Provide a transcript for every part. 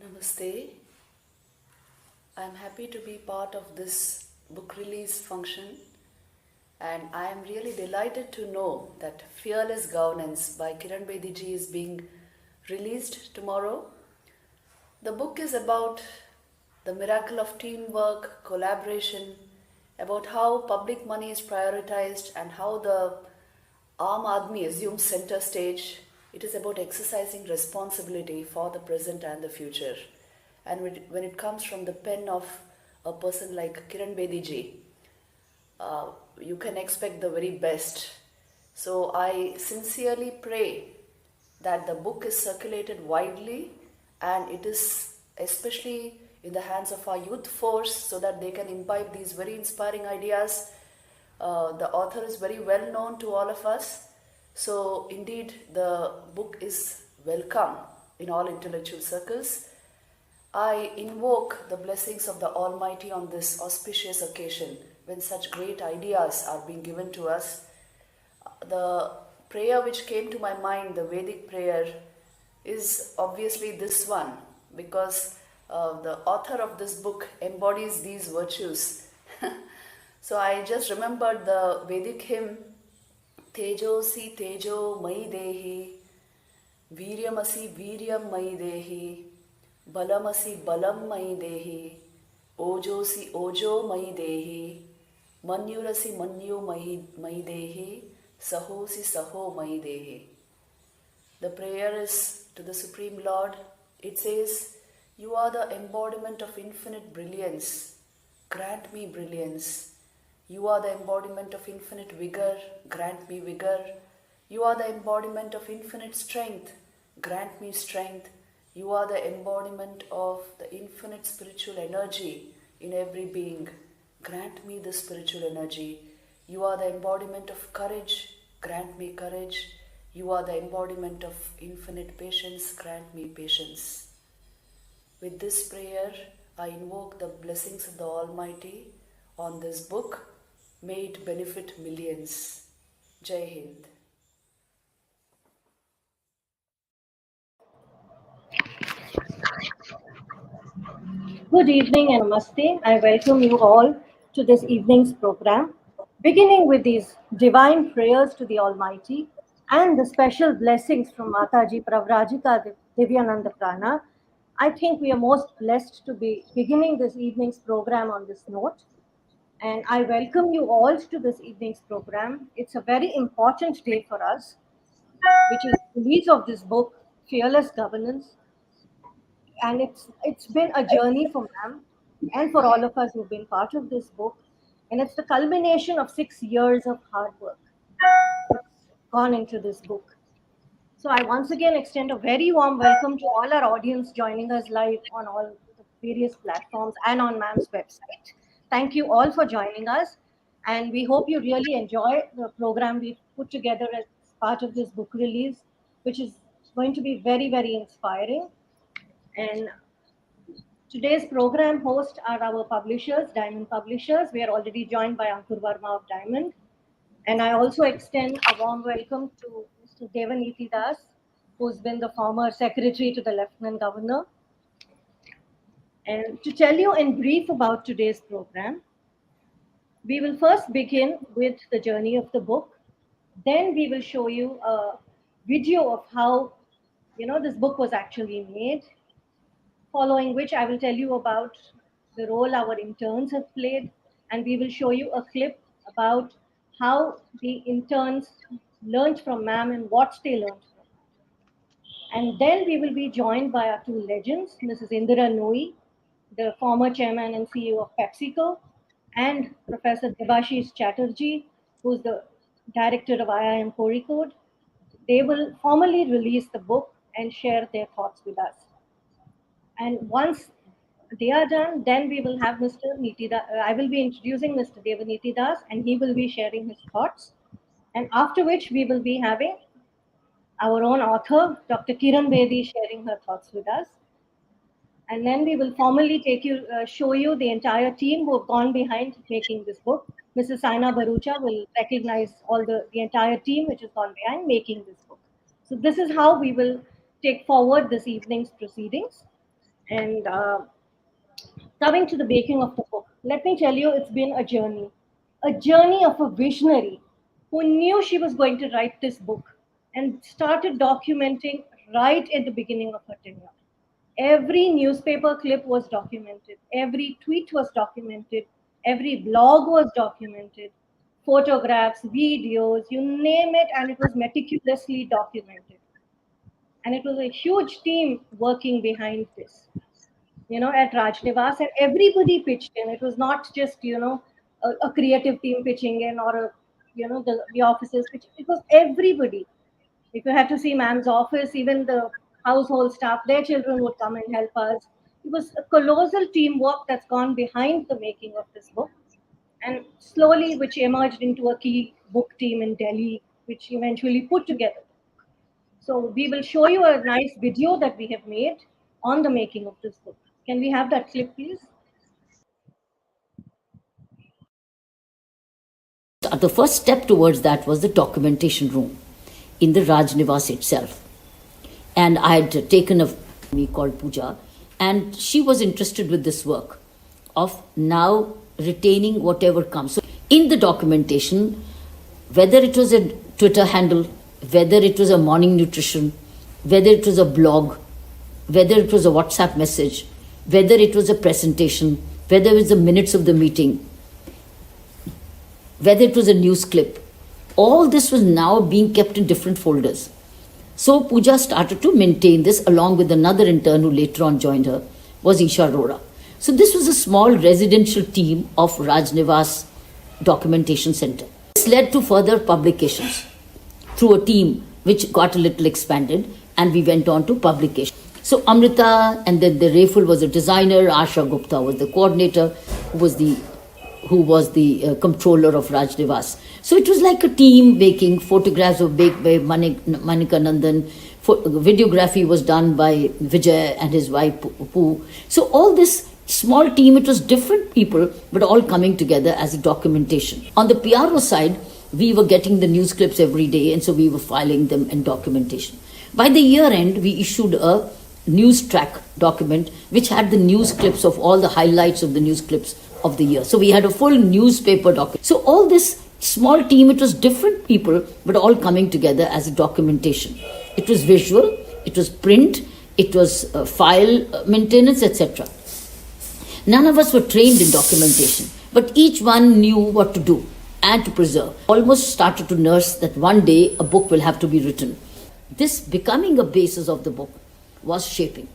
Namaste. I'm happy to be part of this book release function, and I am really delighted to know that Fearless Governance by Kiran Bedi is being released tomorrow. The book is about the miracle of teamwork, collaboration, about how public money is prioritized and how the Aam Aadmi assumes center stage. It is about exercising responsibility for the present and the future. And when it comes from the pen of a person like Kiran Bedi, you can expect the very best. So I sincerely pray that the book is circulated widely and it is especially in the hands of our youth force so that they can imbibe these very inspiring ideas. The author is very well known to all of us. So indeed the book is welcome in all intellectual circles. I invoke the blessings of the Almighty on this auspicious occasion when such great ideas are being given to us. The prayer which came to my mind, the Vedic prayer, is obviously this one because the author of this book embodies these virtues. So I just remembered the Vedic hymn, Tejosi Tejo Mai Dehi, Viryamasi Viryam Mai Dehi, Balamasi Balam Mai Dehi, Ojosi Ojo Mai Dehi, Manyurasi Manyu Mai Dehi, Sahosi Saho Mai Dehi. The prayer is to the Supreme Lord. It says, "You are the embodiment of infinite brilliance. Grant me brilliance. You are the embodiment of infinite vigor. Grant me vigor. You are the embodiment of infinite strength. Grant me strength. You are the embodiment of the infinite spiritual energy in every being. Grant me the spiritual energy. You are the embodiment of courage. Grant me courage. You are the embodiment of infinite patience. Grant me patience." With this prayer, I invoke the blessings of the Almighty on this book. May it benefit millions. Jai Hind. Good evening and namaste. I welcome you all to this evening's program, beginning with these divine prayers to the Almighty and the special blessings from Mataji Pravrajika Divyananda Prana. I think we are most blessed to be beginning this evening's program on this note. And I welcome you all to this evening's program. It's a very important day for us, which is the release of this book, Fearless Governance, and it's been a journey for ma'am and for all of us who've been part of this book, and it's the culmination of 6 years of hard work that's gone into this book. So I once again extend a very warm welcome to all our audience joining us live on all the various platforms and on ma'am's website. Thank you all for joining us, and we hope you really enjoy the program we've put together as part of this book release, which is going to be very, very inspiring. And today's program hosts are our publishers, Diamond Publishers. We are already joined by Ankur Verma of Diamond. And I also extend a warm welcome to Mr. Devaniti Das, who's been the former secretary to the Lieutenant Governor. And to tell you in brief about today's program, we will first begin with the journey of the book. Then we will show you a video of how this book was actually made, following which I will tell you about the role our interns have played, and we will show you a clip about how the interns learned from ma'am and what they learned from ma'am. And then we will be joined by our two legends, Mrs. Indra Nooyi, the former chairman and CEO of PepsiCo, and Professor Debashis Chatterjee, who's the director of IIM Kozhikode. They will formally release the book and share their thoughts with us. And once they are done, then we will have Mr. Nitida. I will be introducing Mr. Devaniti Das, and he will be sharing his thoughts. And after which, we will be having our own author, Dr. Kiran Bedi, sharing her thoughts with us. And then we will formally show you the entire team who have gone behind making this book. Mrs. Saina Barucha will recognize all the entire team which has gone behind making this book. So this is how we will take forward this evening's proceedings. And coming to the making of the book, let me tell you, it's been a journey of a visionary who knew she was going to write this book and started documenting right at the beginning of her tenure. Every newspaper clip was documented, every tweet was documented, every blog was documented, photographs, videos, you name it, and it was meticulously documented. And it was a huge team working behind this, at Rajnivas, and everybody pitched in. It was not just, a creative team pitching in, or the offices pitching. It was everybody. If you had to see ma'am's office, even the household staff, their children would come and help us. It was a colossal teamwork that's gone behind the making of this book, and slowly, which emerged into a key book team in Delhi, which eventually put together. So we will show you a nice video that we have made on the making of this book. Can we have that clip, please? The first step towards that was the documentation room in the Rajnivas itself. And I had taken a me called Pooja, and she was interested with this work of now retaining whatever comes. So in the documentation, whether it was a Twitter handle, whether it was a morning nutrition, whether it was a blog, whether it was a WhatsApp message, whether it was a presentation, whether it was the minutes of the meeting, whether it was a news clip, all this was now being kept in different folders. So Pooja started to maintain this along with another intern who later on joined her, was Isha Arora. So this was a small residential team of Rajnivas Documentation Center. This led to further publications through a team which got a little expanded, and we went on to publication. So Amrita, and then the Rayful was a designer, Asha Gupta was the coordinator, who was the controller of Rajnivas. So it was like a team making photographs of baked by Manika Nandan. Videography was done by Vijay and his wife Poo. So all this small team, it was different people, but all coming together as a documentation. On the PRO side, we were getting the news clips every day, and so we were filing them in documentation. By the year end, we issued a news track document which had the news clips of all the highlights of the news clips of the year. So we had a full newspaper document. So all this small team, it was different people, but all coming together as a documentation. It was visual, it was print, it was file maintenance, etc. None of us were trained in documentation, but each one knew what to do and to preserve. Almost started to nurse that one day a book will have to be written. This becoming a basis of the book was shaping.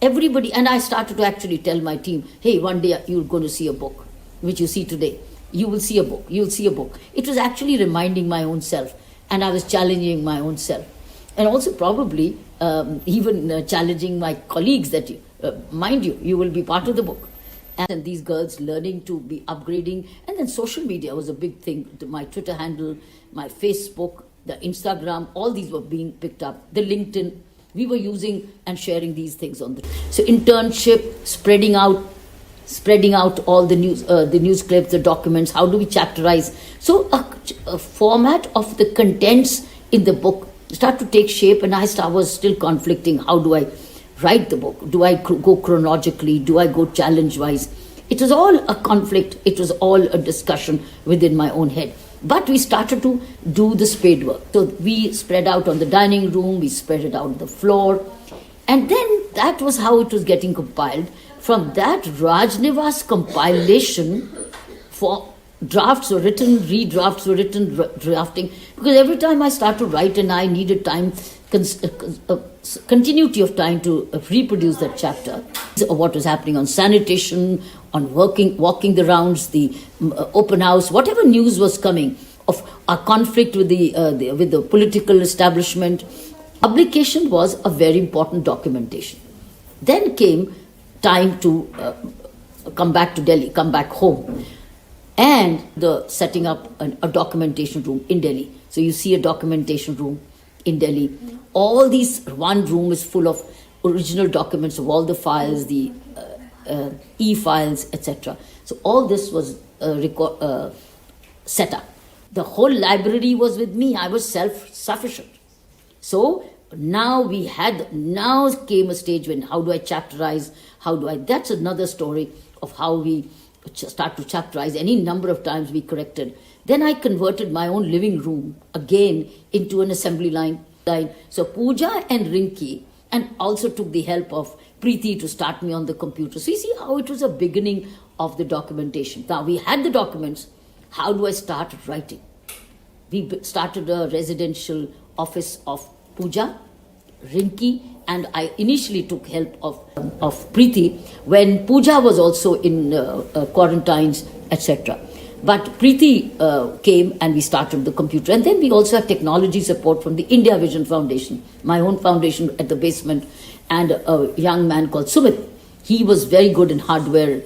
Everybody, and I started to actually tell my team, hey, one day you're going to see a book, which you see today. You will see a book, you'll see a book. It was actually reminding my own self, and I was challenging my own self. And also probably even challenging my colleagues that, mind you, you will be part of the book. And these girls learning to be upgrading. And then social media was a big thing. My Twitter handle, my Facebook, the Instagram, all these were being picked up. The LinkedIn, we were using and sharing these things on the. So internship, spreading out all the news clips, the documents. How do we chapterize? So a format of the contents in the book start to take shape, and I was still conflicting. How do I write the book? Do I go chronologically? Do I go challenge-wise? It was all a conflict. It was all a discussion within my own head. But we started to do the spade work. So we spread out on the dining room, we spread it out on the floor. And then that was how it was getting compiled. From that Rajnivas compilation, for drafts were written, redrafts were written, drafting. Because every time I started to write, and I needed time, continuity of time to reproduce that chapter. What was happening on sanitation, on walking the rounds, the open house, whatever news was coming of our conflict with the political establishment. Publication was a very important documentation. Then came time to come back to Delhi, come back home, and the setting up a documentation room in Delhi. So you see a documentation room in Delhi. All these, one room is full of original documents of all the files, the e-files, etc. So all this was set up. The whole library was with me. I was self-sufficient. So now came a stage when how do I chapterize? That's another story of how we start to chapterize. Any number of times we corrected. Then I converted my own living room again into an assembly line. So Pooja and Rinki, and also took the help of Preeti to start me on the computer. So you see how it was a beginning of the documentation. Now we had the documents. How do I start writing? We started a residential office of Pooja, Rinki, and I initially took help of Preeti when Pooja was also in quarantines, etc. But Preeti came and we started the computer. And then we also had technology support from the India Vision Foundation, my own foundation at the basement, and a young man called Sumit. He was very good in hardware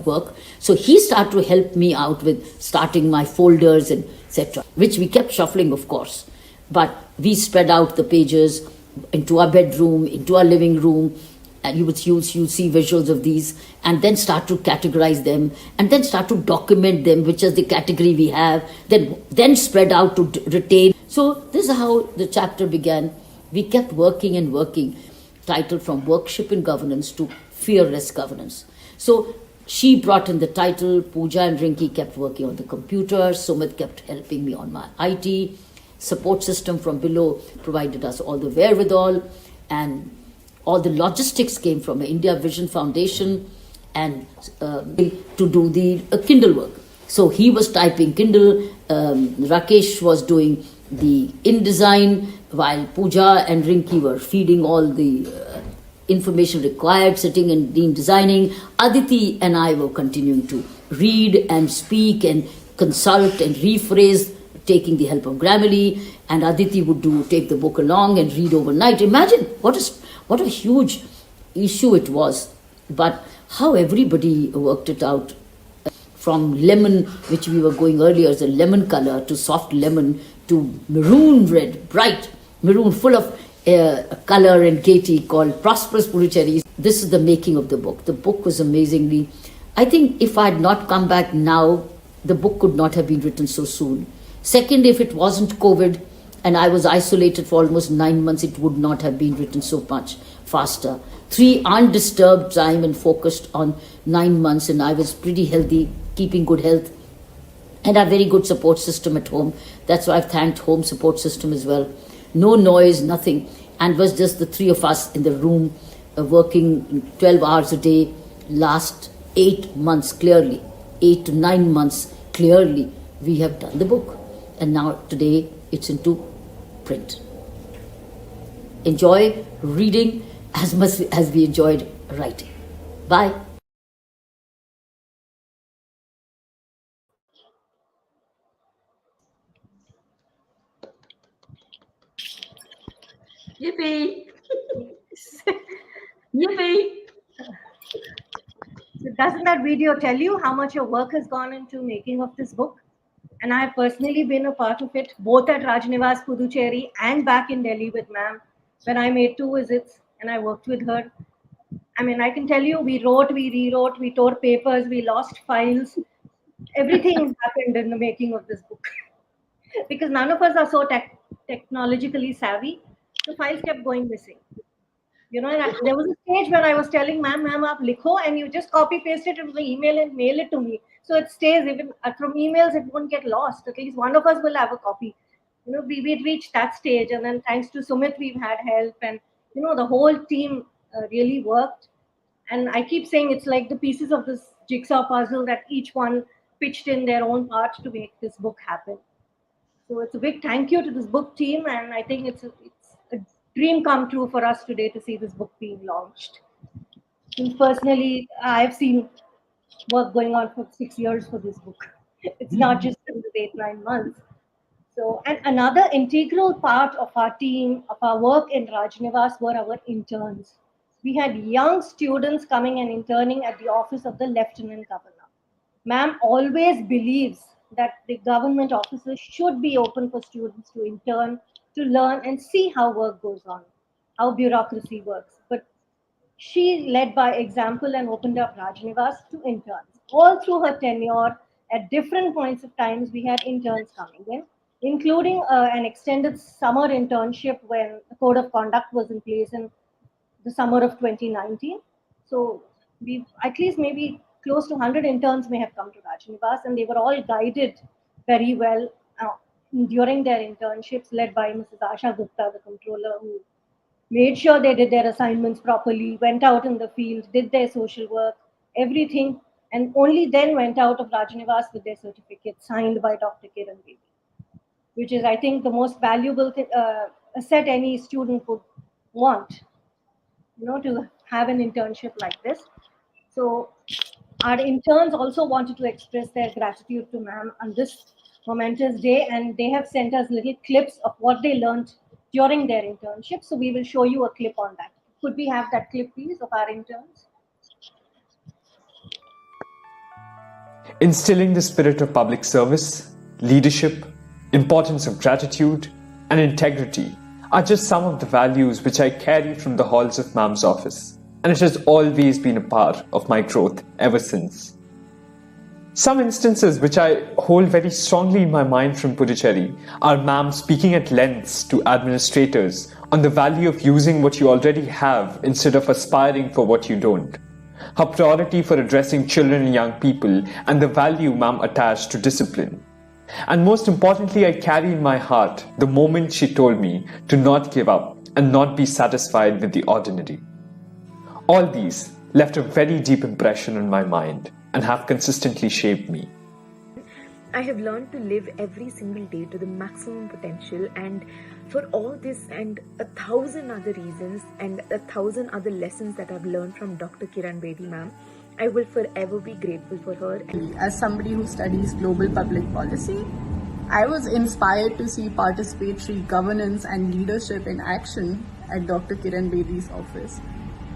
work. So he started to help me out with starting my folders and etc., which we kept shuffling, of course. But we spread out the pages into our bedroom, into our living room, and you'll see visuals of these, and then start to categorize them, and then start to document them, which is the category we have, then spread out to retain. So this is how the chapter began. We kept working and working, title from Workship in Governance to Fearless Governance. So she brought in the title, Pooja and Rinki kept working on the computer, Sumit kept helping me on my IT, support system from below provided us all the wherewithal, and all the logistics came from the India Vision Foundation, and to do the Kindle work. So he was typing Kindle, Rakesh was doing the InDesign, while Pooja and Rinki were feeding all the information required, sitting and designing. Aditi and I were continuing to read and speak and consult and rephrase, taking the help of Grammarly, and Aditi would take the book along and read overnight. Imagine what a huge issue it was, but how everybody worked it out. From lemon, which we were going earlier as a lemon color, to soft lemon, to maroon red, bright maroon, full of color and gaiety, called Prosperous Puducherry. This is the making of the book. The book was amazingly, I think if I had not come back now, the book could not have been written so soon. Second, if it wasn't COVID and I was isolated for almost 9 months, it would not have been written so much faster. 3, undisturbed time and focused on 9 months, and I was pretty healthy, keeping good health, and a very good support system at home. That's why I've thanked home support system as well. No noise, nothing, and was just the 3 of us in the room working 12 hours a day. Last 8 months clearly, 8 to 9 months clearly, we have done the book, and now today it's into print. Enjoy reading as much as we enjoyed writing. Bye. Yippee! Yippee! So doesn't that video tell you how much your work has gone into making of this book? And I have personally been a part of it, both at Rajnivas Puducherry and back in Delhi with ma'am, when I made 2 visits and I worked with her. I mean, I can tell you, we wrote, we rewrote, we tore papers, we lost files. Everything happened in the making of this book. Because none of us are so technologically savvy, the files kept going missing. And there was a stage when I was telling ma'am, aap likho, and you just copy paste it into the email and mail it to me. So it stays, even from emails, it won't get lost. At least one of us will have a copy. We'd reached that stage, and then thanks to Sumit, we've had help, and the whole team really worked. And I keep saying it's like the pieces of this jigsaw puzzle that each one pitched in their own part to make this book happen. So it's a big thank you to this book team, and I think it's a dream come true for us today to see this book being launched. And personally, I've seen work going on for 6 years for this book. It's not just in the 8, 9 months. So, and another integral part of our team, of our work in Rajnivas, were our interns. we had young students coming and interning at the office of the Lieutenant Governor. Ma'am always believes that the government offices should be open for students to intern, to learn, and see how work goes on, how bureaucracy works. But she led by example and opened up Rajnivas to interns. All through her tenure, at different points of times, we had interns coming in, including an extended summer internship when the code of conduct was in place in the summer of 2019. So we've at least maybe close to 100 interns may have come to Rajnivas, and they were all guided very well during their internships, led by Mrs. Asha Gupta, the controller, who made sure they did their assignments properly, went out in the field, did their social work, everything, and only then went out of Rajnivas with their certificate signed by Dr. Kiran Bedi, which is, I think, the most valuable asset any student would want, to have an internship like this. So our interns also wanted to express their gratitude to ma'am on this momentous day, and they have sent us little clips of what they learned during their internship. So we will show you a clip on that. Could we have that clip, please, of our interns? Instilling the spirit of public service, leadership, importance of gratitude, and integrity are just some of the values which I carry from the halls of Ma'am's office, and it has always been a part of my growth ever since. Some instances which I hold very strongly in my mind from Puducherry are Ma'am speaking at lengths to administrators on the value of using what you already have instead of aspiring for what you don't. Her priority for addressing children and young people, and the value Ma'am attached to discipline. And most importantly, I carry in my heart the moment she told me to not give up and not be satisfied with the ordinary. All these left a very deep impression on my mind and have consistently shaped me. I have learned to live every single day to the maximum potential, and for all this and 1,000 other reasons and 1,000 other lessons that I've learned from Dr. Kiran Bedi ma'am, I will forever be grateful for her. As somebody who studies global public policy, I was inspired to see participatory governance and leadership in action at Dr. Kiran Bedi's office.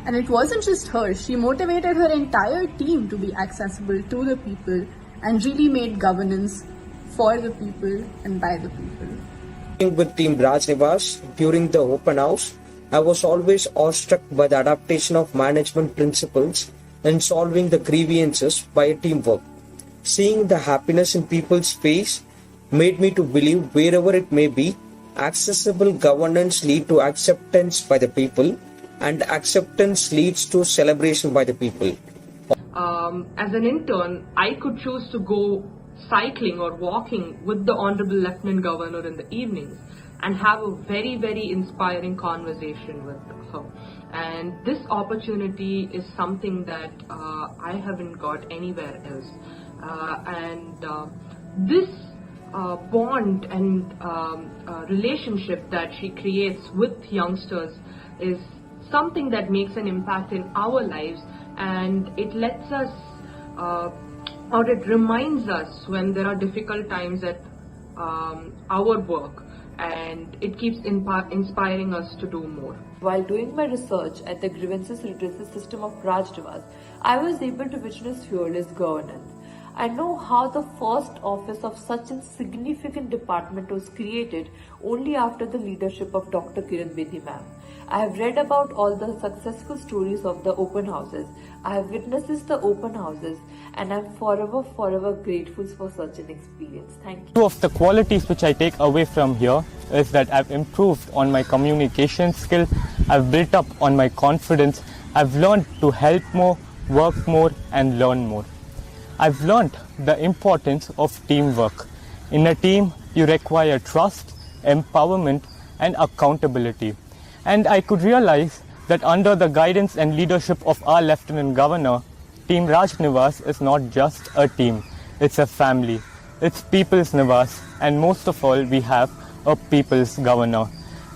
And it wasn't just her, she motivated her entire team to be accessible to the people and really made governance for the people and by the people. With Team Rajnivas during the open house, I was always awestruck by the adaptation of management principles and solving the grievances by teamwork. Seeing the happiness in people's face made me to believe wherever it may be, accessible governance leads to acceptance by the people, and acceptance leads to celebration by the people. As an intern, I could choose to go cycling or walking with the Honorable Lieutenant Governor in the evenings and have a very, very inspiring conversation with her. And this opportunity is something that I haven't got anywhere else. This bond and relationship that she creates with youngsters is something that makes an impact in our lives, and it lets us or it reminds us when there are difficult times at our work, and it keeps inspiring us to do more. While doing my research at the grievances redressal system of Rajnivas, I was able to witness fearless governance. I know how the first office of such a significant department was created only after the leadership of Dr. Kiran Bedi ma'am. I have read about all the successful stories of the open houses. I have witnessed the open houses, and I am forever grateful for such an experience. Thank you. Two of the qualities which I take away from here is that I've improved on my communication skill, I've built up on my confidence, I've learned to help more, work more, and learn more. I've learned the importance of teamwork. In a team, you require trust, empowerment, and accountability. And I could realize that under the guidance and leadership of our Lieutenant Governor, Team Rajnivas is not just a team, it's a family. It's People's Nivas, and most of all, we have a People's Governor.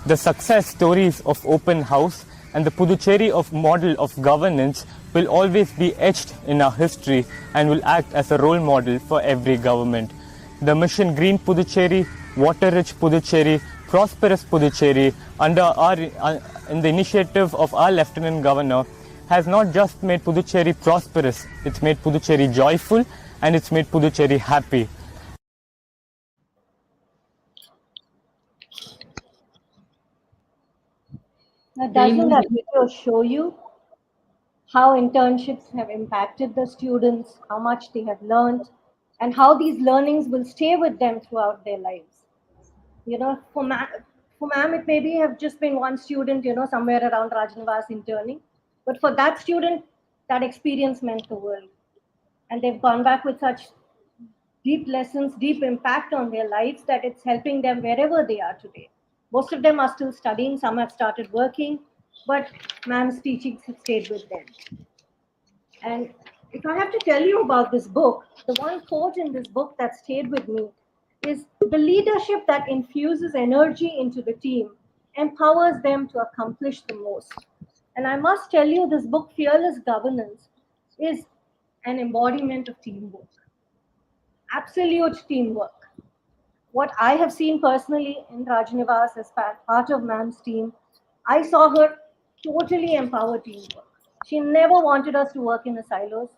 The success stories of Open House and the Puducherry of model of governance will always be etched in our history and will act as a role model for every government. The Mission Green Puducherry, Water Rich Puducherry, Prosperous Puducherry under our in the initiative of our Lieutenant Governor has not just made Puducherry prosperous, it's made Puducherry joyful and it's made Puducherry happy. Now, doesn't that video show you how internships have impacted the students, how much they have learned, and how these learnings will stay with them throughout their lives? You know, for ma'am, it maybe have just been one student, somewhere around Rajnivas interning, but for that student, that experience meant the world. And they've gone back with such deep lessons, deep impact on their lives that it's helping them wherever they are today. Most of them are still studying, some have started working, but ma'am's teachings have stayed with them. And if I have to tell you about this book, the one quote in this book that stayed with me is the leadership that infuses energy into the team empowers them to accomplish the most. And I must tell you, this book, Fearless Governance, is an embodiment of teamwork, absolute teamwork. What I have seen personally in Rajnivas as part of ma'am's team, I saw her totally empower teamwork. She never wanted us to work in the silos,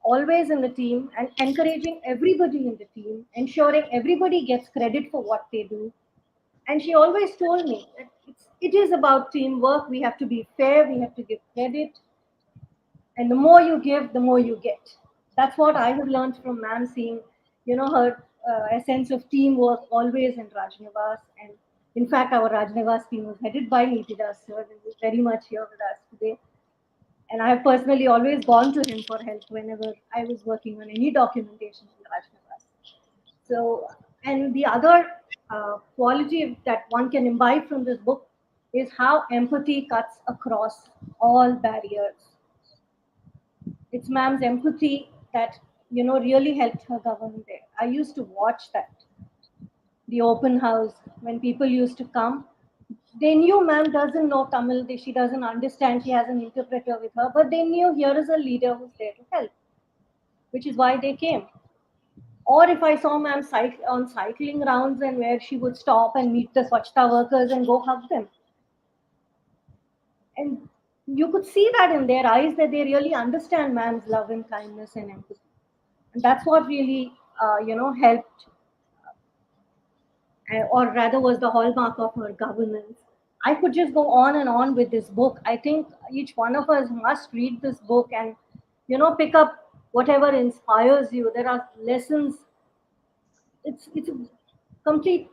always in the team and encouraging everybody in the team, ensuring everybody gets credit for what they do. And she always told me that it is about teamwork. We have to be fair, we have to give credit. And the more you give, the more you get. That's what I have learned from ma'am, seeing, her essence of teamwork always in Rajnivas. And in fact, our Rajnivas team was headed by Niti Das sir, and he's very much here with us today. And I have personally always gone to him for help whenever I was working on any documentation in Rajnivas. So, and the other quality that one can imbibe from this book is how empathy cuts across all barriers. It's ma'am's empathy that, really helped her govern there. I used to watch that. The open house, when people used to come, they knew ma'am doesn't know Tamil, she doesn't understand, she has an interpreter with her, but they knew here is a leader who's there to help, which is why they came. Or if I saw ma'am on cycling rounds and where she would stop and meet the Swachhta workers and go hug them. And you could see that in their eyes that they really understand ma'am's love and kindness and empathy. And that's what really, helped, or rather was the hallmark of her governance. I could just go on and on with this book. I think each one of us must read this book and, pick up whatever inspires you. There are lessons. It's a complete,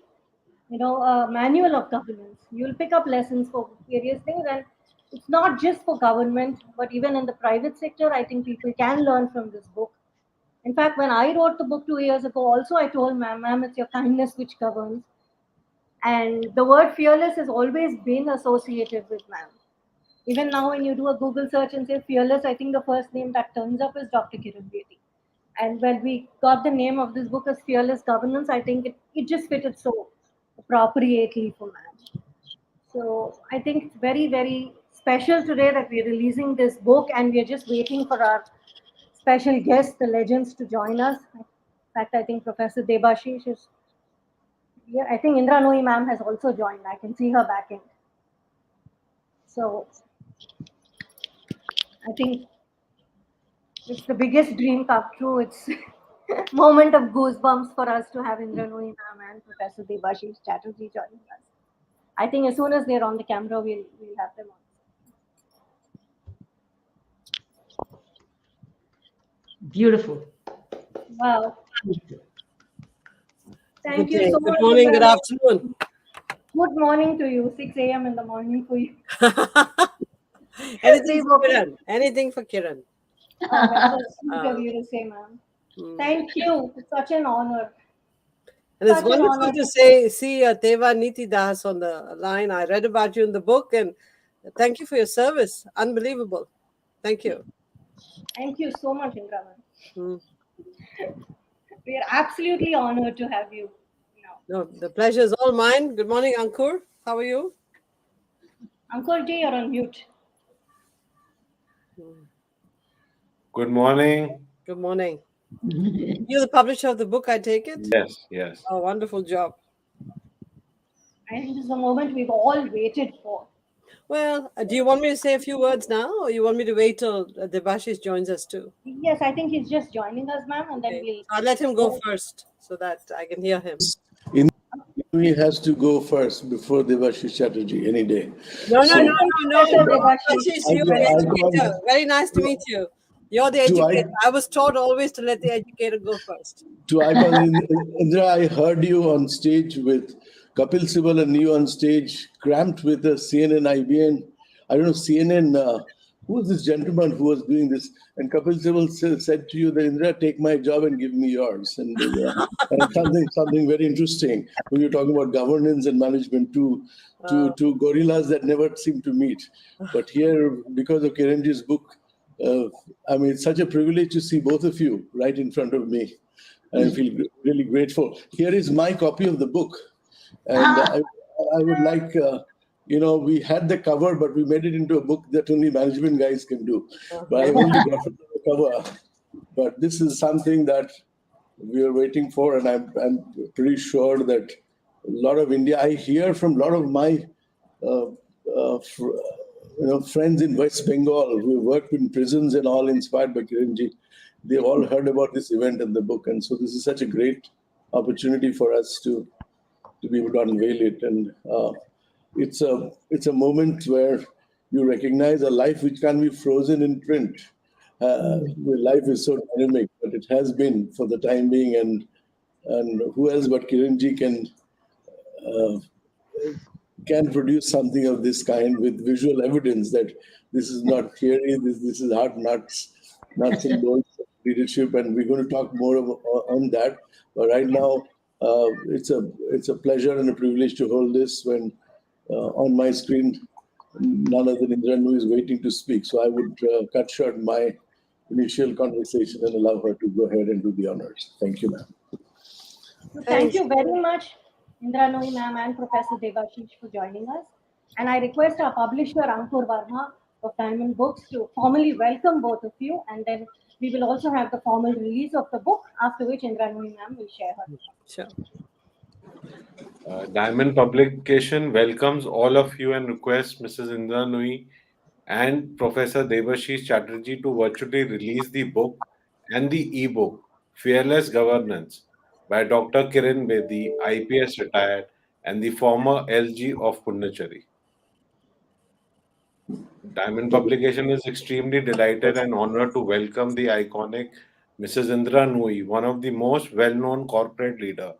manual of governance. You'll pick up lessons for various things, and it's not just for government, but even in the private sector. I think people can learn from this book. In fact, when I wrote the book 2 years ago, also I told ma'am, it's your kindness which governs. And the word fearless has always been associated with ma'am. Even now, when you do a Google search and say fearless, I think the first name that turns up is Dr. Kiran Bedi. And when we got the name of this book as Fearless Governance, I think it just fitted so appropriately for ma'am. So I think it's very, very special today that we're releasing this book and we're just waiting for our special guests, the legends, to join us. In fact, I think Professor Debashis is, yeah, I think Indra Nooyi ma'am has also joined. I can see her back end. So I think it's the biggest dream come true. It's moment of goosebumps for us to have Indra Nooyi ma'am and Professor Debashis Chatterjee joining us. I think as soon as they're on the camera, we'll have them on. Beautiful. Wow. Thank you Okay. so much. Good morning, good afternoon. Good morning to you. 6 a.m. in the morning for you. Anything for Kiran. Anything for Kiran. That's sweet of you to say, ma'am. Thank you. It's such an honor. And it's wonderful to see Teva Niti Das on the line. I read about you in the book, and thank you for your service. Unbelievable. Thank you. Thank you so much, Indra. We are absolutely honored to have you. No, the pleasure is all mine. Good morning, Ankur. How are you? Ankur ji, you're on mute. Good morning. Good morning. You're the publisher of the book, I take it? Yes, yes. Oh, wonderful job. I think this is the moment we've all waited for. Well, do you want me to say a few words now, or you want me to wait till Debashis joins us too? Yes, I think he's just joining us, ma'am, and then Okay. we'll. I'll let him go first so that I can hear him. He has to go first before Debashis Chatterjee any day. No, So, Professor Debashis. Debashis, you're the educator. Very nice to meet you. You're the educator. I was taught always to let the educator go first. to icon, Indra, I heard you on stage with Kapil Sibal and you on stage, cramped with a CNN IBN. I don't know, CNN. Who was this gentleman who was doing this? And Kapil Sibal said to you that Indra, take my job and give me yours. And something very interesting when you're talking about governance and management, two gorillas that never seem to meet. But here, because of Kiranji's book, I mean, it's such a privilege to see both of you right in front of me. I feel really grateful. Here is my copy of the book. And I would like, we had the cover, but we made it into a book that only management guys can do. But I've only got the cover. But this is something that we are waiting for. And I'm pretty sure that a lot of India, I hear from a lot of my friends in West Bengal who worked in prisons and all inspired by Kiranji. They've all heard about this event and the book. And so this is such a great opportunity for us to be able to unveil it. And it's a moment where you recognize a life which can be frozen in print. Life is so dynamic, but it has been for the time being. And who else but Kiranji can produce something of this kind with visual evidence that this is not theory, this is hard nuts and bolts of leadership, and we're going to talk more on that. But right now, it's a pleasure and a privilege to hold this when on my screen, none other than Indra Nooyi is waiting to speak. So I would cut short my initial conversation and allow her to go ahead and do the honors. Thank you, ma'am. Thank you very much, Indra Nooyi ma'am and Professor Debashis for joining us. And I request our publisher, Ankur Verma of Diamond Books, to formally welcome both of you. And then we will also have the formal release of the book, after which Indra Nooyi ma'am will share her. Sure. Diamond Publication welcomes all of you and requests Mrs. Indra Nooyi and Professor Debashis Chatterjee to virtually release the book and the e-book Fearless Governance by Dr. Kiran Bedi, IPS retired and the former LG of Punnacheri. Diamond Publication is extremely delighted and honored to welcome the iconic Mrs. Indra Nooyi, one of the most well-known corporate leader,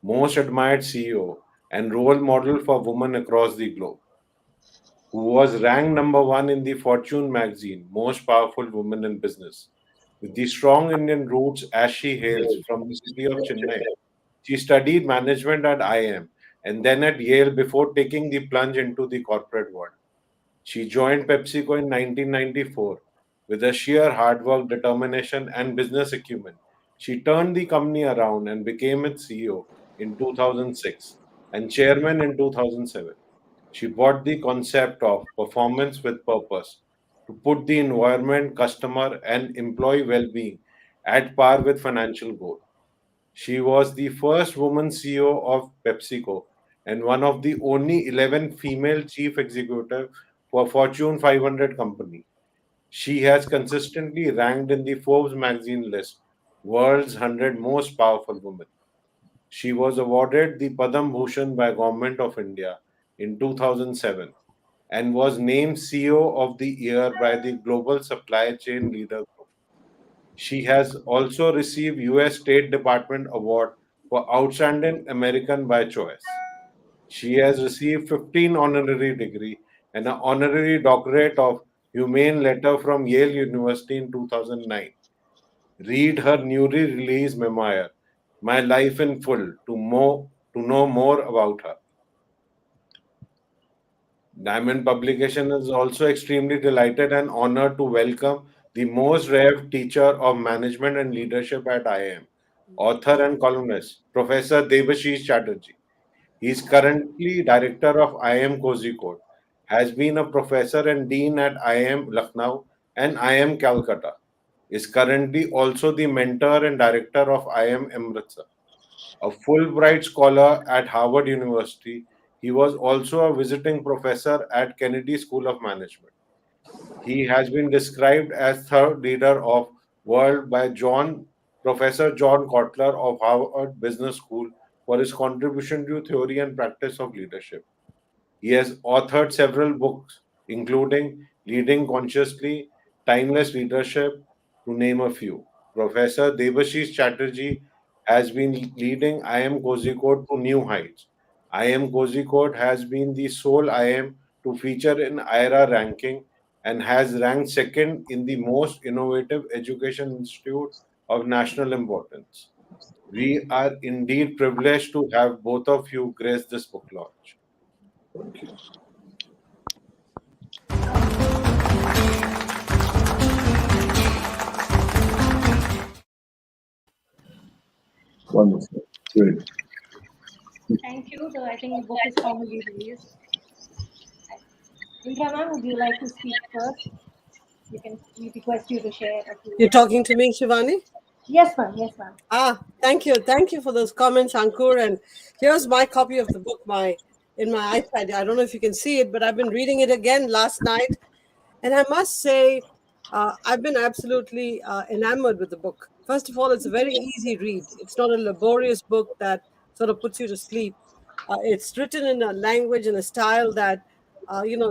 most admired CEO, and role model for women across the globe, who was ranked number one in the Fortune magazine, Most Powerful Women in Business. With the strong Indian roots as she hails from the city of Chennai, she studied management at IIM and then at Yale before taking the plunge into the corporate world. She joined PepsiCo in 1994 with a sheer hard work, determination, and business acumen. She turned the company around and became its CEO in 2006 and chairman in 2007. She brought the concept of performance with purpose to put the environment, customer, and employee well being at par with financial goal. She was the first woman CEO of PepsiCo and one of the only 11 female chief executive for Fortune 500 company. She has consistently ranked in the Forbes magazine list world's 100 most powerful women. She was awarded the Padam Bhushan by Government of India in 2007 and was named CEO of the Year by the Global Supply Chain Leader Group. She has also received US State Department Award for Outstanding American by Choice. She has received 15 honorary degree and an honorary doctorate of Humane Letter from Yale University in 2009. Read her newly released memoir, My Life in Full, to know more about her. Diamond Publication is also extremely delighted and honored to welcome the most revered teacher of management and leadership at IIM, author and columnist, Professor Debashis Chatterjee. He is currently director of IIM Kozhikode, has been a professor and dean at IIM Lucknow and IIM Calcutta, is currently also the mentor and director of IIM Amritsar. A Fulbright scholar at Harvard University, He was also a visiting professor at Kennedy School of Management. He has been described as third leader of world by Professor John Kotler of Harvard Business School for his contribution to theory and practice of leadership. He has authored several books, including Leading Consciously, Timeless Leadership, to name a few. Professor Debashis Chatterjee has been leading IM Kozhikode to new heights. IM Kozhikode has been the sole IM to feature in IRA ranking and has ranked second in the most innovative education institute of national importance. We are indeed privileged to have both of you grace this book launch. Wonderful. Great. Thank you. I think the book is formally released. Indra ma'am, would you like to speak first? We request you to share a few. You're talking to me, Shivani? Yes, ma'am. Yes, ma'am. Thank you. Thank you for those comments, Ankur. And here's my copy of the book, in my iPad. I don't know if you can see it, but I've been reading it again last night. And I must say, I've been absolutely enamored with the book. First of all, it's a very easy read. It's not a laborious book that sort of puts you to sleep. It's written in a language and a style that,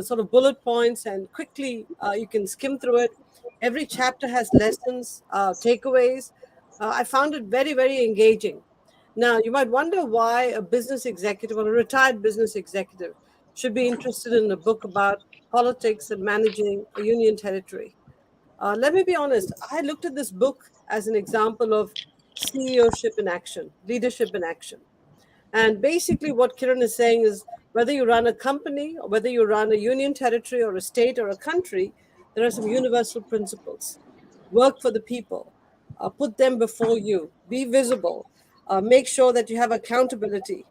sort of bullet points, and quickly you can skim through it. Every chapter has lessons, takeaways. I found it very, very engaging. Now, you might wonder why a business executive or a retired business executive should be interested in a book about politics and managing a union territory. Let me be honest, I looked at this book as an example of CEOship in action, leadership in action. And basically, what Kiran is saying is whether you run a company or whether you run a union territory or a state or a country, there are some universal principles. Work for the people, put them before you, be visible, make sure that you have accountability,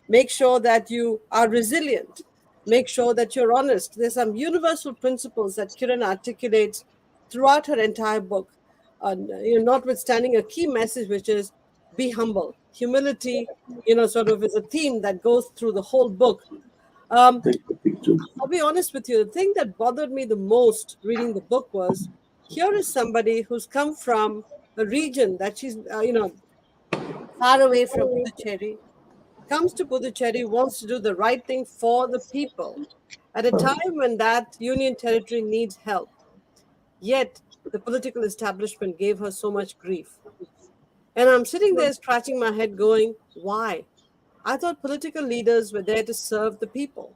make sure that you are resilient, make sure that you're honest. There's some universal principles that Kiran articulates throughout her entire book, notwithstanding a key message, which is be humble. Humility, sort of is a theme that goes through the whole book. I'll be honest with you. The thing that bothered me the most reading the book was here is somebody who's come from a region that she's, far away from Puducherry, comes to Puducherry, wants to do the right thing for the people at a time when that union territory needs help. Yet the political establishment gave her so much grief. And I'm sitting there scratching my head going, why? I thought political leaders were there to serve the people.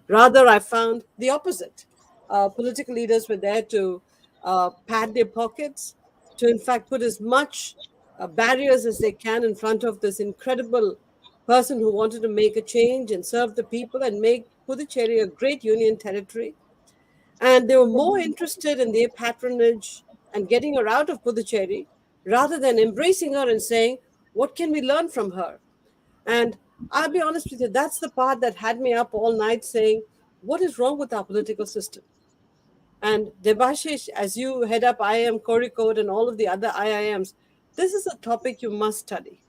Rather, I found the opposite. Political leaders were there to pad their pockets, to in fact put as much barriers as they can in front of this incredible person who wanted to make a change and serve the people and make Puducherry a great union territory. And they were more interested in their patronage and getting her out of Puducherry rather than embracing her and saying, what can we learn from her? And I'll be honest with you, that's the part that had me up all night saying, what is wrong with our political system? And Debashis, as you head up IIM Kozhikode and all of the other IIMs, this is a topic you must study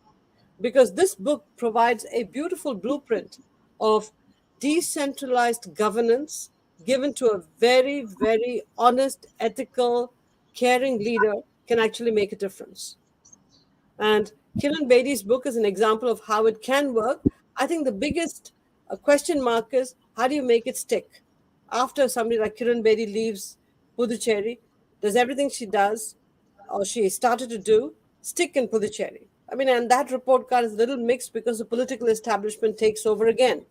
because this book provides a beautiful blueprint of decentralized governance given to a very, very honest, ethical, caring leader can actually make a difference. And Kiran Bedi's book is an example of how it can work. I think the biggest question mark is how do you make it stick? After somebody like Kiran Bedi leaves Puducherry, does everything she does or she started to do stick in Puducherry? I mean, and that report card is a little mixed because the political establishment takes over again.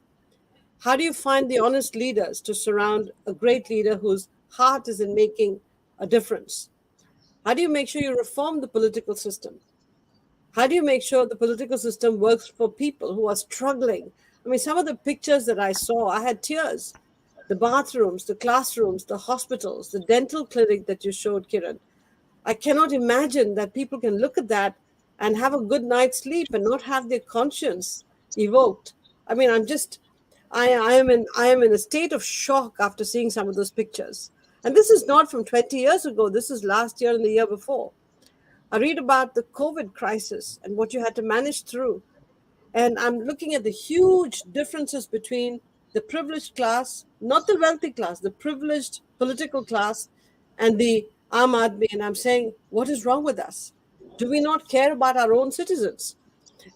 How do you find the honest leaders to surround a great leader whose heart is in making a difference? How do you make sure you reform the political system? How do you make sure the political system works for people who are struggling? I mean, some of the pictures that I saw, I had tears. The bathrooms, the classrooms, the hospitals, the dental clinic that you showed, Kiran. I cannot imagine that people can look at that and have a good night's sleep and not have their conscience evoked. I mean, I am in a state of shock after seeing some of those pictures. And this is not from 20 years ago. This is last year and the year before. I read about the COVID crisis and what you had to manage through. And I'm looking at the huge differences between the privileged class, not the wealthy class, the privileged political class, and the Aam Aadmi. And I'm saying, what is wrong with us? Do we not care about our own citizens?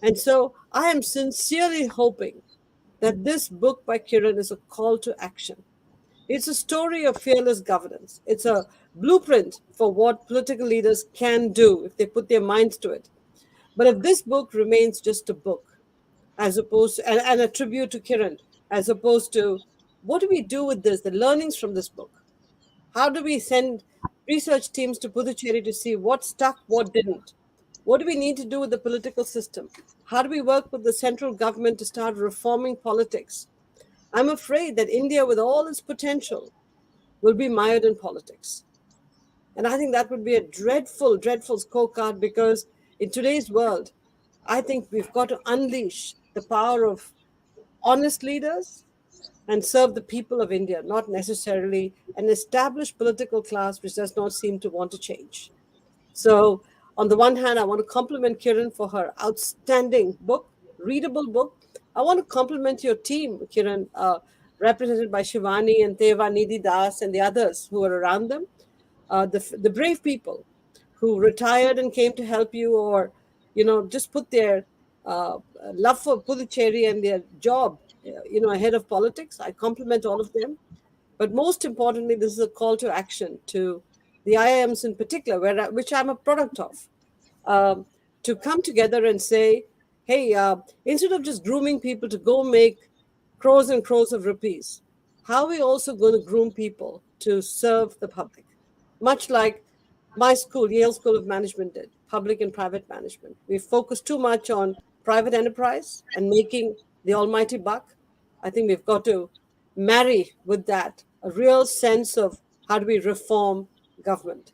And so I am sincerely hoping that this book by Kiran is a call to action. It's a story of fearless governance. It's a blueprint for what political leaders can do if they put their minds to it. But if this book remains just a book, as opposed to, and a tribute to Kiran, as opposed to what do we do with this, the learnings from this book? How do we send research teams to Puducherry to see what stuck, what didn't? What do we need to do with the political system? How do we work with the central government to start reforming politics? I'm afraid that India, with all its potential, will be mired in politics. And I think that would be a dreadful, dreadful scorecard because in today's world, I think we've got to unleash the power of honest leaders and serve the people of India, not necessarily an established political class which does not seem to want to change. So, on the one hand, I want to compliment Kiran for her outstanding book, readable book. I want to compliment your team, Kiran, represented by Shivani and Teva, Nidhi Das, and the others who are around them. The brave people who retired and came to help you, or just put their love for Puducherry and their job, ahead of politics. I compliment all of them. But most importantly, this is a call to action to the IIMs in particular, which I'm a product of, um, to come together and say, hey, instead of just grooming people to go make crores and crores of rupees, how are we also going to groom people to serve the public? Much like my school, Yale School of Management, did, public and private management. We focus too much on private enterprise and making the almighty buck. I think we've got to marry with that a real sense of how do we reform government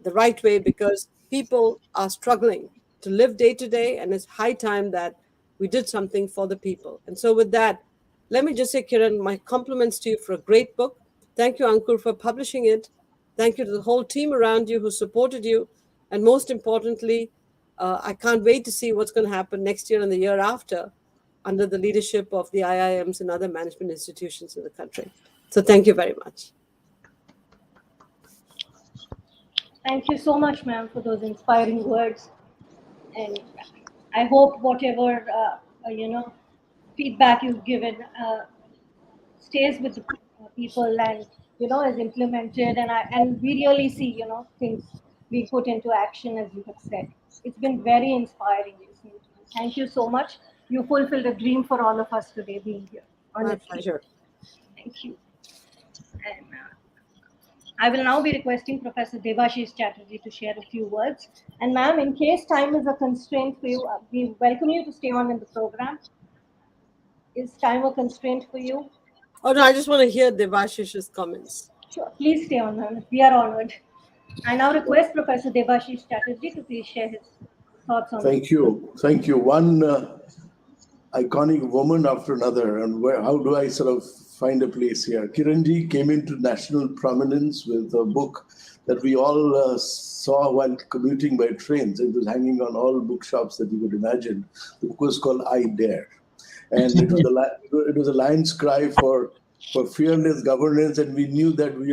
the right way, because people are struggling to live day to day, and it's high time that we did something for the people. And so, with that, let me just say, Kiran, my compliments to you for a great book. Thank you, Ankur, for publishing it. Thank you to the whole team around you who supported you. And most importantly, I can't wait to see what's going to happen next year and the year after under the leadership of the IIMs and other management institutions in the country. So thank you very much. Thank you so much, ma'am, for those inspiring words. And I hope whatever feedback you've given stays with the people and is implemented. And we really see things being put into action, as you have said. It's been very inspiring listening to you. Thank you so much. You fulfilled a dream for all of us today being here. My pleasure. Thank you. And I will now be requesting Professor Debashis Chatterjee to share a few words. And ma'am, in case time is a constraint for you, we welcome you to stay on in the program. Is time a constraint for you? Oh no, I just want to hear Debashish's comments. Sure, please stay on, ma'am. We are honored. I now request Professor Debashis Chatterjee to please share his thoughts on Thank you. Thank you. One iconic woman after another, and how do I sort of find a place here? Kiranji came into national prominence with a book that we all saw while commuting by trains. It was hanging on all bookshops that you could imagine. The book was called I Dare. And it was a lion's cry for fearless governance, and we knew that we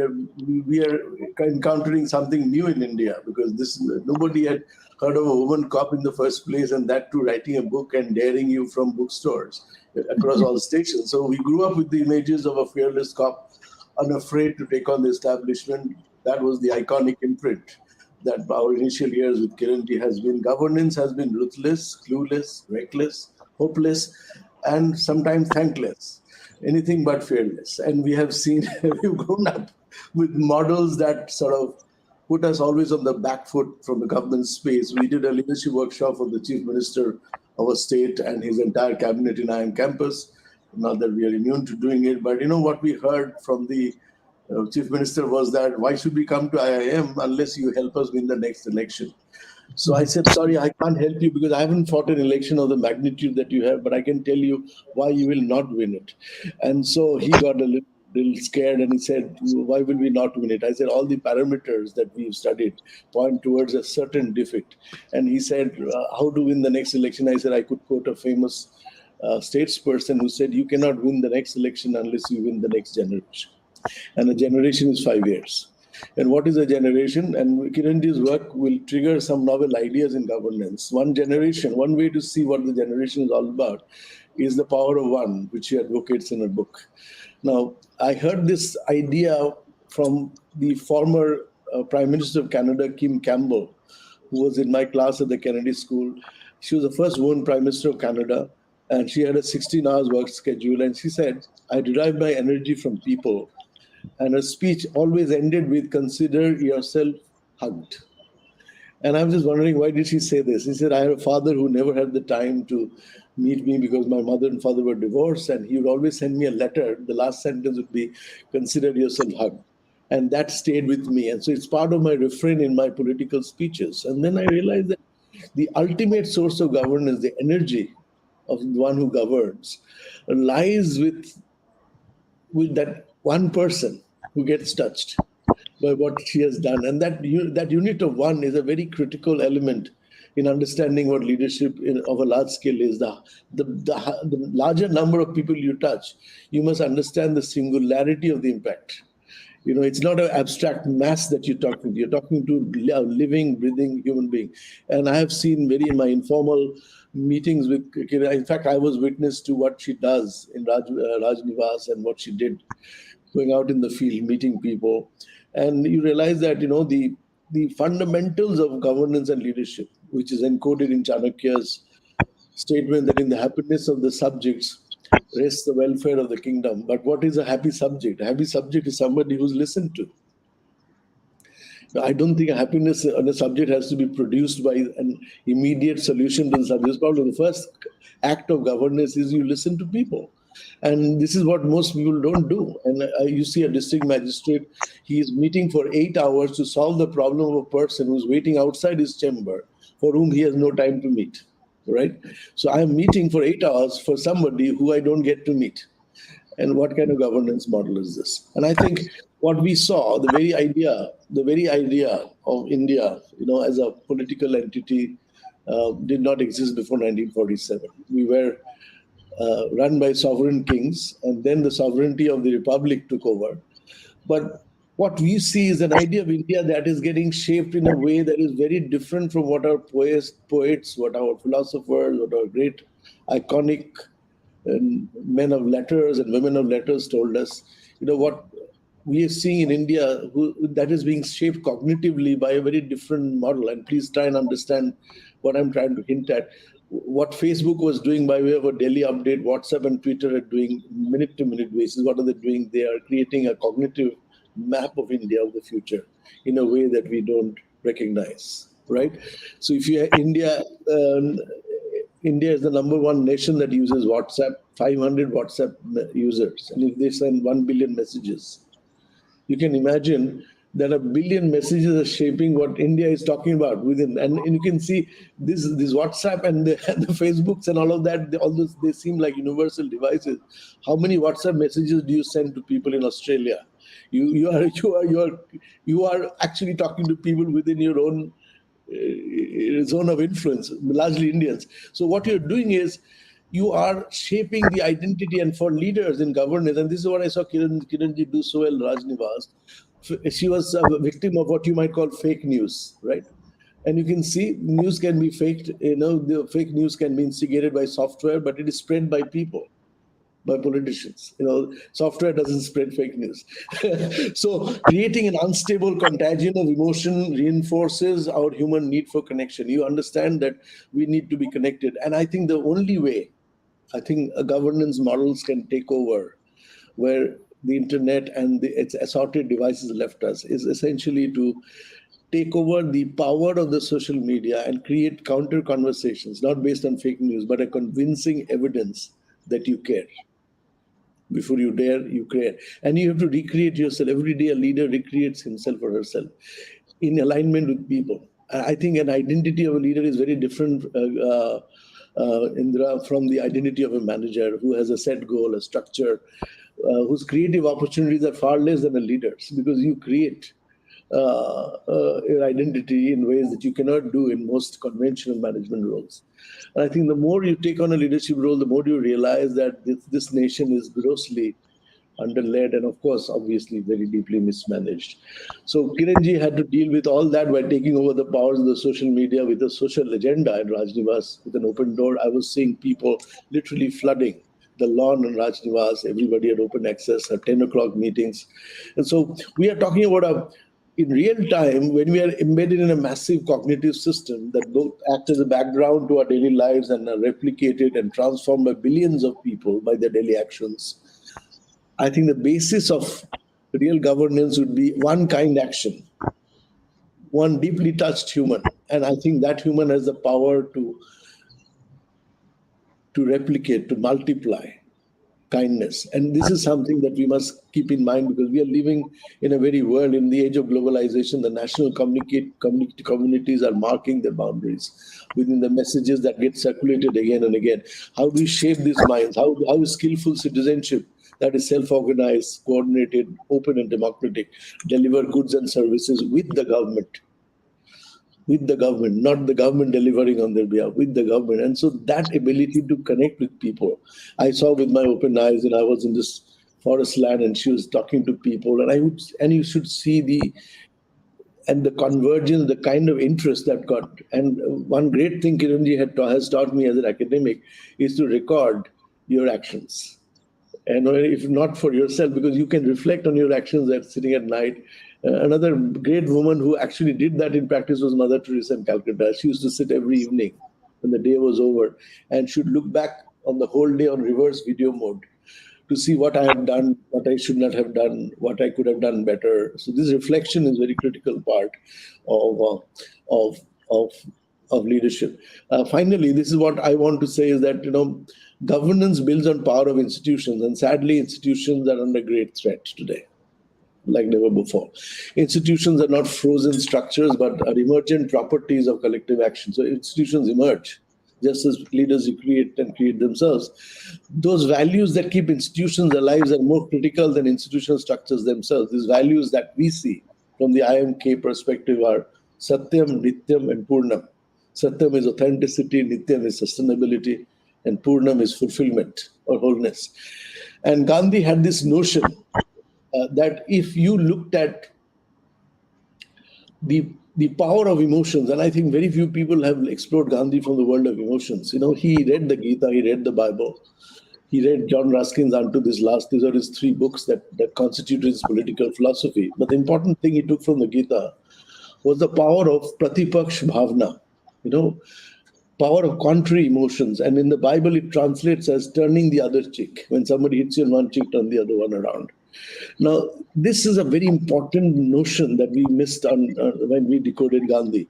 are encountering something new in India, because nobody had heard of a woman cop in the first place, and that too writing a book and daring you from bookstores across all stations. So we grew up with the images of a fearless cop, unafraid to take on the establishment. That was the iconic imprint that our initial years with Kiranji has been. Governance has been ruthless, clueless, reckless, hopeless, and sometimes thankless, anything but fearless. And we have seen, we've grown up with models that sort of put us always on the back foot from the government space. We did a leadership workshop for the chief minister of a state and his entire cabinet in IIM campus. Not that we are immune to doing it, but what we heard from the chief minister was that, why should we come to IIM unless you help us win the next election? So I said, sorry, I can't help you because I haven't fought an election of the magnitude that you have, but I can tell you why you will not win it. And so he got a little little scared, and he said, "Why will we not win it?" I said, "All the parameters that we've studied point towards a certain defeat." And he said, "How to win the next election?" I said, I could quote a famous statesperson who said, "You cannot win the next election unless you win the next generation." And a generation is 5 years. And what is a generation? And Kiranji's work will trigger some novel ideas in governance. One generation, one way to see what the generation is all about is the power of one, which she advocates in her book. Now, I heard this idea from the former Prime Minister of Canada, Kim Campbell, who was in my class at the Kennedy School. She was the first woman Prime Minister of Canada, and she had a 16 hours work schedule. And she said, "I derive my energy from people." And her speech always ended with, "Consider yourself hugged." And I was just wondering, why did she say this? He said, "I had a father who never had the time to meet me because my mother and father were divorced, and he would always send me a letter. The last sentence would be, 'Consider yourself hugged.'" And that stayed with me. And so it's part of my refrain in my political speeches. And then I realized that the ultimate source of governance, the energy of the one who governs, lies with that one person who gets touched by what she has done. And that unit of one is a very critical element in understanding what leadership of a large scale is. The larger number of people you touch, you must understand the singularity of the impact. It's not an abstract mass that you're talking to. You're talking to a living, breathing human being. And I have seen in my informal meetings with Kira. In fact, I was witness to what she does in Raj Nivas and what she did going out in the field, meeting people. And you realize that, the fundamentals of governance and leadership, which is encoded in Chanakya's statement that in the happiness of the subjects rests the welfare of the kingdom. But what is a happy subject? A happy subject is somebody who's listened to. Now, I don't think happiness on a subject has to be produced by an immediate solution to the subject. Probably the first act of governance is you listen to people. And this is what most people don't do. And you see a district magistrate, he is meeting for 8 hours to solve the problem of a person who's waiting outside his chamber for whom he has no time to meet. Right? So I am meeting for 8 hours for somebody who I don't get to meet. And what kind of governance model is this? And I think what we saw, the very idea of India, as a political entity, did not exist before 1947. We were run by sovereign kings, and then the sovereignty of the republic took over. But what we see is an idea of India that is getting shaped in a way that is very different from what our poets, what our philosophers, what our great iconic men of letters and women of letters told us. What we are seeing in India, that is being shaped cognitively by a very different model. And please try and understand what I'm trying to hint at. What Facebook was doing by way of a daily update, WhatsApp and Twitter are doing minute-to-minute basis. What are they doing? They are creating a cognitive map of India of the future in a way that we don't recognize, right? So if you India is the number one nation that uses WhatsApp, 500 WhatsApp users. And if they send 1 billion messages, you can imagine that 1 billion messages are shaping what India is talking about within. And you can see this WhatsApp and the Facebooks and all of that, they seem like universal devices. How many WhatsApp messages do you send to people in Australia? You are actually talking to people within your own zone of influence, largely Indians. So what you're doing is you are shaping the identity, and for leaders in governance, and this is what I saw Kiranji do so well, Rajnivas. She was a victim of what you might call fake news, right? And you can see news can be faked, the fake news can be instigated by software, but it is spread by people, by politicians. Software doesn't spread fake news. So creating an unstable contagion of emotion reinforces our human need for connection. You understand that we need to be connected. And I think the only way, governance models can take over where the internet and its assorted devices left us is essentially to take over the power of the social media and create counter conversations, not based on fake news, but a convincing evidence that you care. Before you dare, you create. And you have to recreate yourself. Every day a leader recreates himself or herself in alignment with people. I think an identity of a leader is very different, Indra, from the identity of a manager who has a set goal, a structure. whose creative opportunities are far less than a leader's, because you create your identity in ways that you cannot do in most conventional management roles. And I think the more you take on a leadership role, the more you realize that this nation is grossly underled and, of course, obviously very deeply mismanaged. So Kiranji had to deal with all that by taking over the powers of the social media with a social agenda in Rajnivas with an open door. I was seeing people literally flooding the lawn in Rajnivas. Everybody had open access at 10 o'clock meetings. And so we are talking about in real time, when we are embedded in a massive cognitive system that both act as a background to our daily lives and are replicated and transformed by billions of people by their daily actions, I think the basis of real governance would be one kind action, one deeply touched human. And I think that human has the power to replicate, to multiply kindness. And this is something that we must keep in mind, because we are living in a very world, in the age of globalization, the national communities are marking their boundaries within the messages that get circulated again and again. How do we shape these minds? How is skillful citizenship that is self-organized, coordinated, open and democratic, deliver goods and services with the government? With the government, not the government delivering on their behalf, with the government. And so that ability to connect with people, I saw with my open eyes, and I was in this forest land and she was talking to people, and you should see the convergence, the kind of interest that got. And one great thing Kiranji has taught me as an academic is to record your actions. And if not for yourself, because you can reflect on your actions at sitting at night. Another great woman who actually did that in practice was Mother Teresa in Calcutta. She used to sit every evening when the day was over and should look back on the whole day on reverse video mode to see what I have done, what I should not have done, what I could have done better. So this reflection is a very critical part of leadership. Finally, this is what I want to say is that, governance builds on power of institutions, and sadly, institutions are under great threat today, like never before. Institutions are not frozen structures, but are emergent properties of collective action. So institutions emerge just as leaders create themselves. Those values that keep institutions alive are more critical than institutional structures themselves. These values that we see from the IMK perspective are Satyam, Nityam, and Purnam. Satyam is authenticity, Nityam is sustainability, and Purnam is fulfillment or wholeness. And Gandhi had this notion that if you looked at the power of emotions, and I think very few people have explored Gandhi from the world of emotions. He read the Gita, he read the Bible, he read John Ruskin's Unto This Last. These are his three books that constitute his political philosophy. But the important thing he took from the Gita was the power of Pratipaksh Bhavna, power of contrary emotions. And in the Bible, it translates as turning the other cheek. When somebody hits you on one cheek, turn the other one around. Now, this is a very important notion that we missed on when we decoded Gandhi.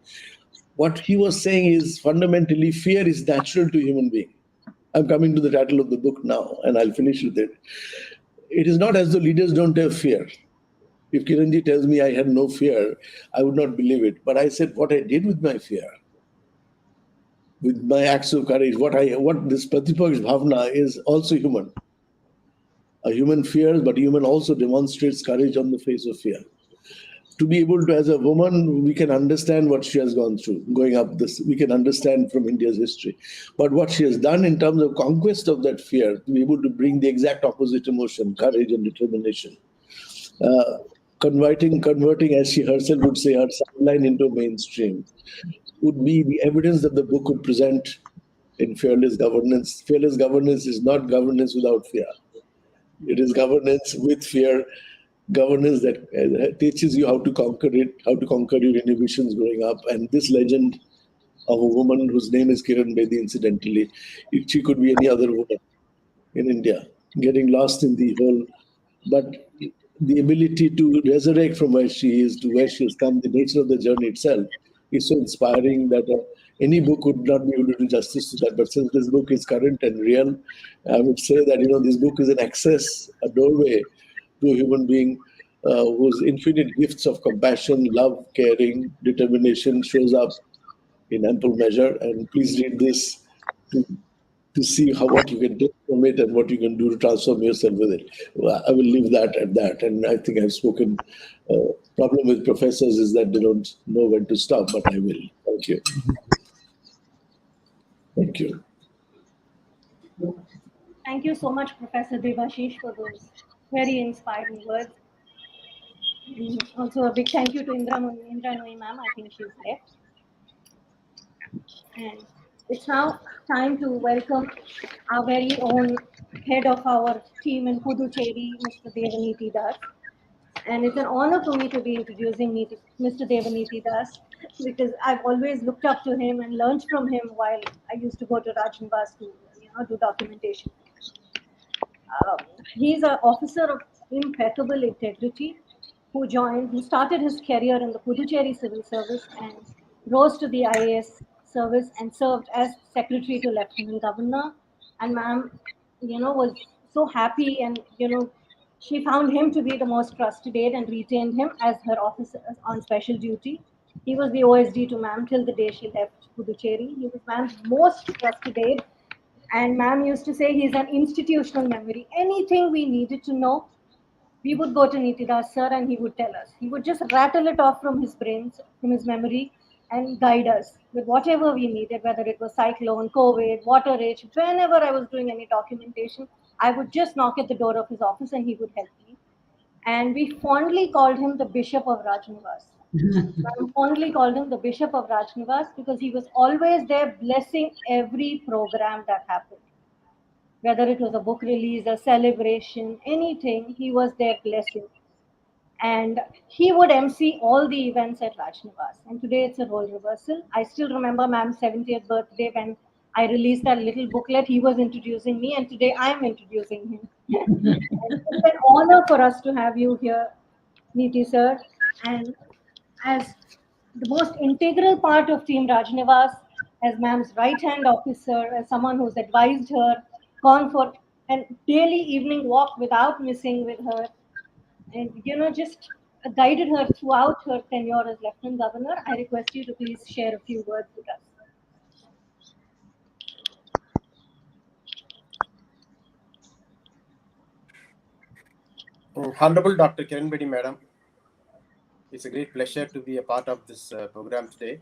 What he was saying is fundamentally fear is natural to human being. I'm coming to the title of the book now, and I'll finish with it. It is not as though leaders don't have fear. If Kiranji tells me I had no fear, I would not believe it. But I said what I did with my fear, with my acts of courage, what this Pratipaksh Bhavna is also human. A human fears, but human also demonstrates courage on the face of fear. To be able to, as a woman, we can understand what she has gone through, going up this, we can understand from India's history. But what she has done in terms of conquest of that fear, to be able to bring the exact opposite emotion, courage and determination. Converting, as she herself would say, her sideline into mainstream, would be the evidence that the book would present in fearless governance. Fearless governance is not governance without fear. It is governance with fear, governance that teaches you how to conquer it, how to conquer your inhibitions growing up. And this legend of a woman whose name is Kiran Bedi, incidentally, if she could be any other woman in India, getting lost in the whole, but the ability to resurrect from where she is to where she has come, the nature of the journey itself is so inspiring that any book would not be able to do justice to that. But since this book is current and real, I would say that this book is an access, a doorway to a human being whose infinite gifts of compassion, love, caring, determination shows up in ample measure. And please read this to to see what you can take from it and what you can do to transform yourself with it. Well, I will leave that at that. And I think I've spoken. Problem with professors is that they don't know when to stop, but I will. Thank you. Thank you. Thank you so much, Professor Debashis, for those very inspiring words. And also a big thank you to Indra Nooyi ma'am. I think she's left. And it's now time to welcome our very own head of our team in Puducherry, Mr. Devaniti Das. And it's an honor for me to be introducing Mr. Devaniti Das because I've always looked up to him and learned from him while I used to go to Rajnivas to do documentation. He's an officer of impeccable integrity who started his career in the Puducherry Civil Service and rose to the IAS service and served as secretary to Lieutenant Governor. And ma'am, was so happy and, she found him to be the most trusted aide and retained him as her officer on special duty. He was the OSD to ma'am till the day she left Puducherry. He was ma'am's most trusted aide, and ma'am used to say he's an institutional memory. Anything we needed to know, we would go to Nitidas sir and he would tell us. He would just rattle it off from his brains, from his memory, and guide us with whatever we needed, whether it was cyclone, COVID, water age. Whenever I was doing any documentation, I would just knock at the door of his office and he would help me. And we fondly called him the Bishop of Rajnivas. I fondly called him the Bishop of Rajnivas because he was always there blessing every program that happened. Whether it was a book release, a celebration, anything, he was there blessing. And he would MC all the events at Rajnivas. And today it's a role reversal. I still remember ma'am's 70th birthday when I released that little booklet. He was introducing me, and today I'm introducing him. It's an honor for us to have you here, Niti sir. And as the most integral part of Team Rajnivas, as ma'am's right hand officer, as someone who's advised her, gone for a daily evening walk without missing with her, and just guided her throughout her tenure as Lieutenant Governor, I request you to please share a few words with us. Honorable Dr. Kiran Bedi, Madam, it's a great pleasure to be a part of this program today.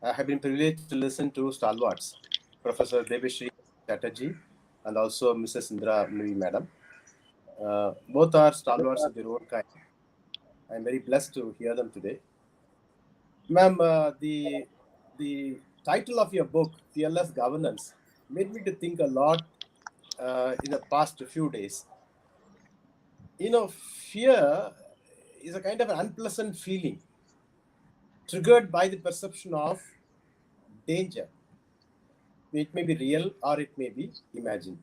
I have been privileged to listen to stalwarts, Professor Debashis Chatterjee and also Mrs. Indra Nooyi, Madam. Both are stalwarts of their own kind. I'm very blessed to hear them today. Ma'am, the title of your book, Fearless Governance, made me to think a lot in the past few days. Fear is a kind of an unpleasant feeling triggered by the perception of danger. It may be real or it may be imagined.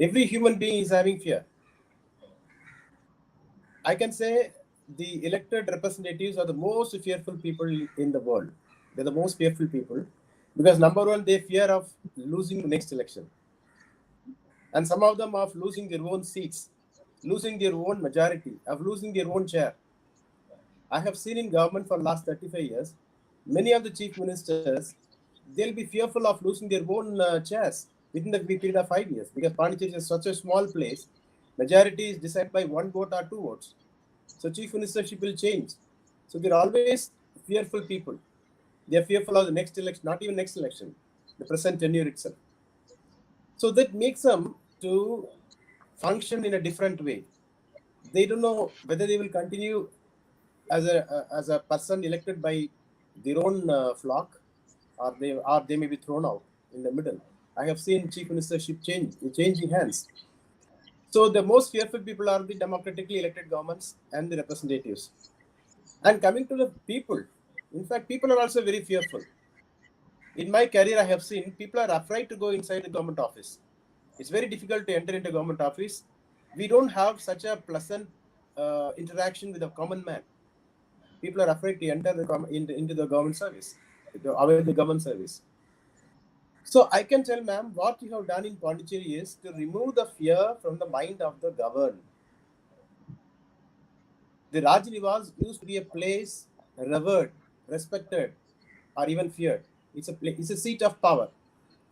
Every human being is having fear. I can say the elected representatives are the most fearful people in the world. They're the most fearful people because number one, they fear of losing the next election. And some of them of losing their own seats, losing their own majority, of losing their own chair. I have seen in government for the last 35 years, many of the chief ministers, they'll be fearful of losing their own chairs within the period of 5 years because Pondicherry is such a small place. Majority is decided by 1 vote or 2 votes. So chief ministership will change. So they're always fearful people. They're fearful of the next election, not even next election, the present tenure itself. So that makes them to function in a different way. They don't know whether they will continue as a person elected by their own flock, or they may be thrown out in the middle. I have seen chief ministership changing hands. So the most fearful people are the democratically elected governments and the representatives. And coming to the people, in fact, people are also very fearful. In my career, I have seen people are afraid to go inside the government office. It's very difficult to enter into government office. We don't have such a pleasant interaction with a common man. People are afraid to enter into the government service, avail the government service. So I can tell, ma'am, what you have done in Pondicherry is to remove the fear from the mind of the governed. The Rajnivas used to be a place revered, respected, or even feared. It's a seat of power.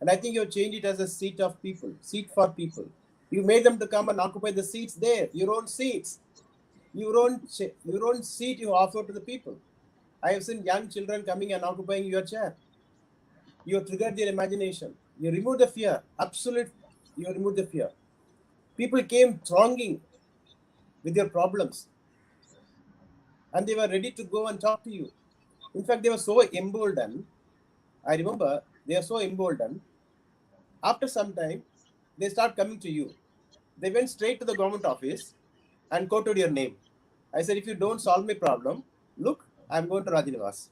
And I think you changed it as a seat of people, seat for people. You made them to come and occupy the seats there, your own seats, your own seat you offer to the people. I have seen young children coming and occupying your chair. You triggered their imagination. You removed the fear. Absolute, you removed the fear. People came thronging with their problems, and they were ready to go and talk to you. In fact, they were so emboldened. I remember they are so emboldened. After some time, they start coming to you. They went straight to the government office and quoted your name. I said, if you don't solve my problem, look, I'm going to Rajinivas.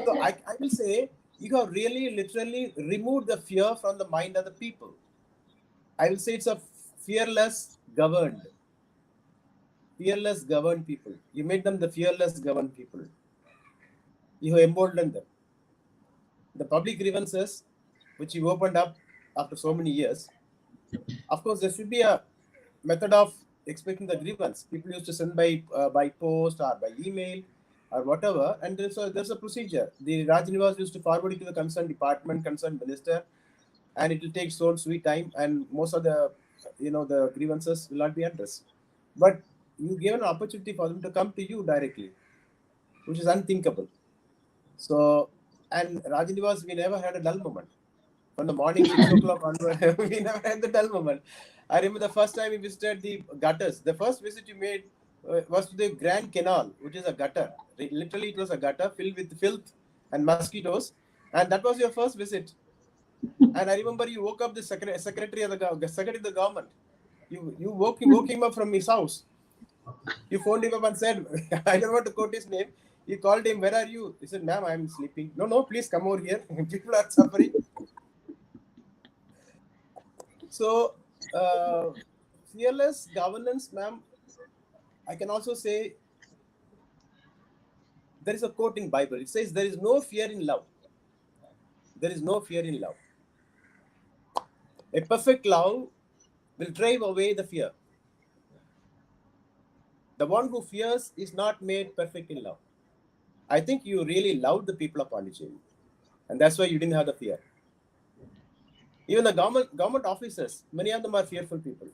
So I will say you have really literally removed the fear from the mind of the people. I will say it's a governed, fearless governed people. You made them the fearless governed people. You have emboldened them. The public grievances, which you opened up after so many years, of course, there should be a method of expecting the grievance. People used to send by post or by email or whatever, and there's a procedure. The Rajnivas used to forward it to the concerned department, concerned minister, and it will take so sweet time, and most of the the grievances will not be addressed. But you gave an opportunity for them to come to you directly, which is unthinkable. So, and Rajnivas, we never had a dull moment. From the morning 6 o'clock onward, we never had the dull moment. I remember the first time we visited the gutters. The first visit you made was to the Grand Canal, which is a gutter. Literally, it was a gutter filled with filth and mosquitoes, and that was your first visit. And I remember you woke up the secretary of the government. You woke him up from his house. You phoned him up and said, I don't want to quote his name. You called him, where are you? He said, ma'am, I'm sleeping. No, no, please come over here. People are suffering. So, fearless governance, ma'am, I can also say there is a quote in Bible. It says, there is no fear in love. There is no fear in love. A perfect love will drive away the fear. The one who fears is not made perfect in love. I think you really loved the people of Pondicherry, and that's why you didn't have the fear. Even the government officers, many of them are fearful people.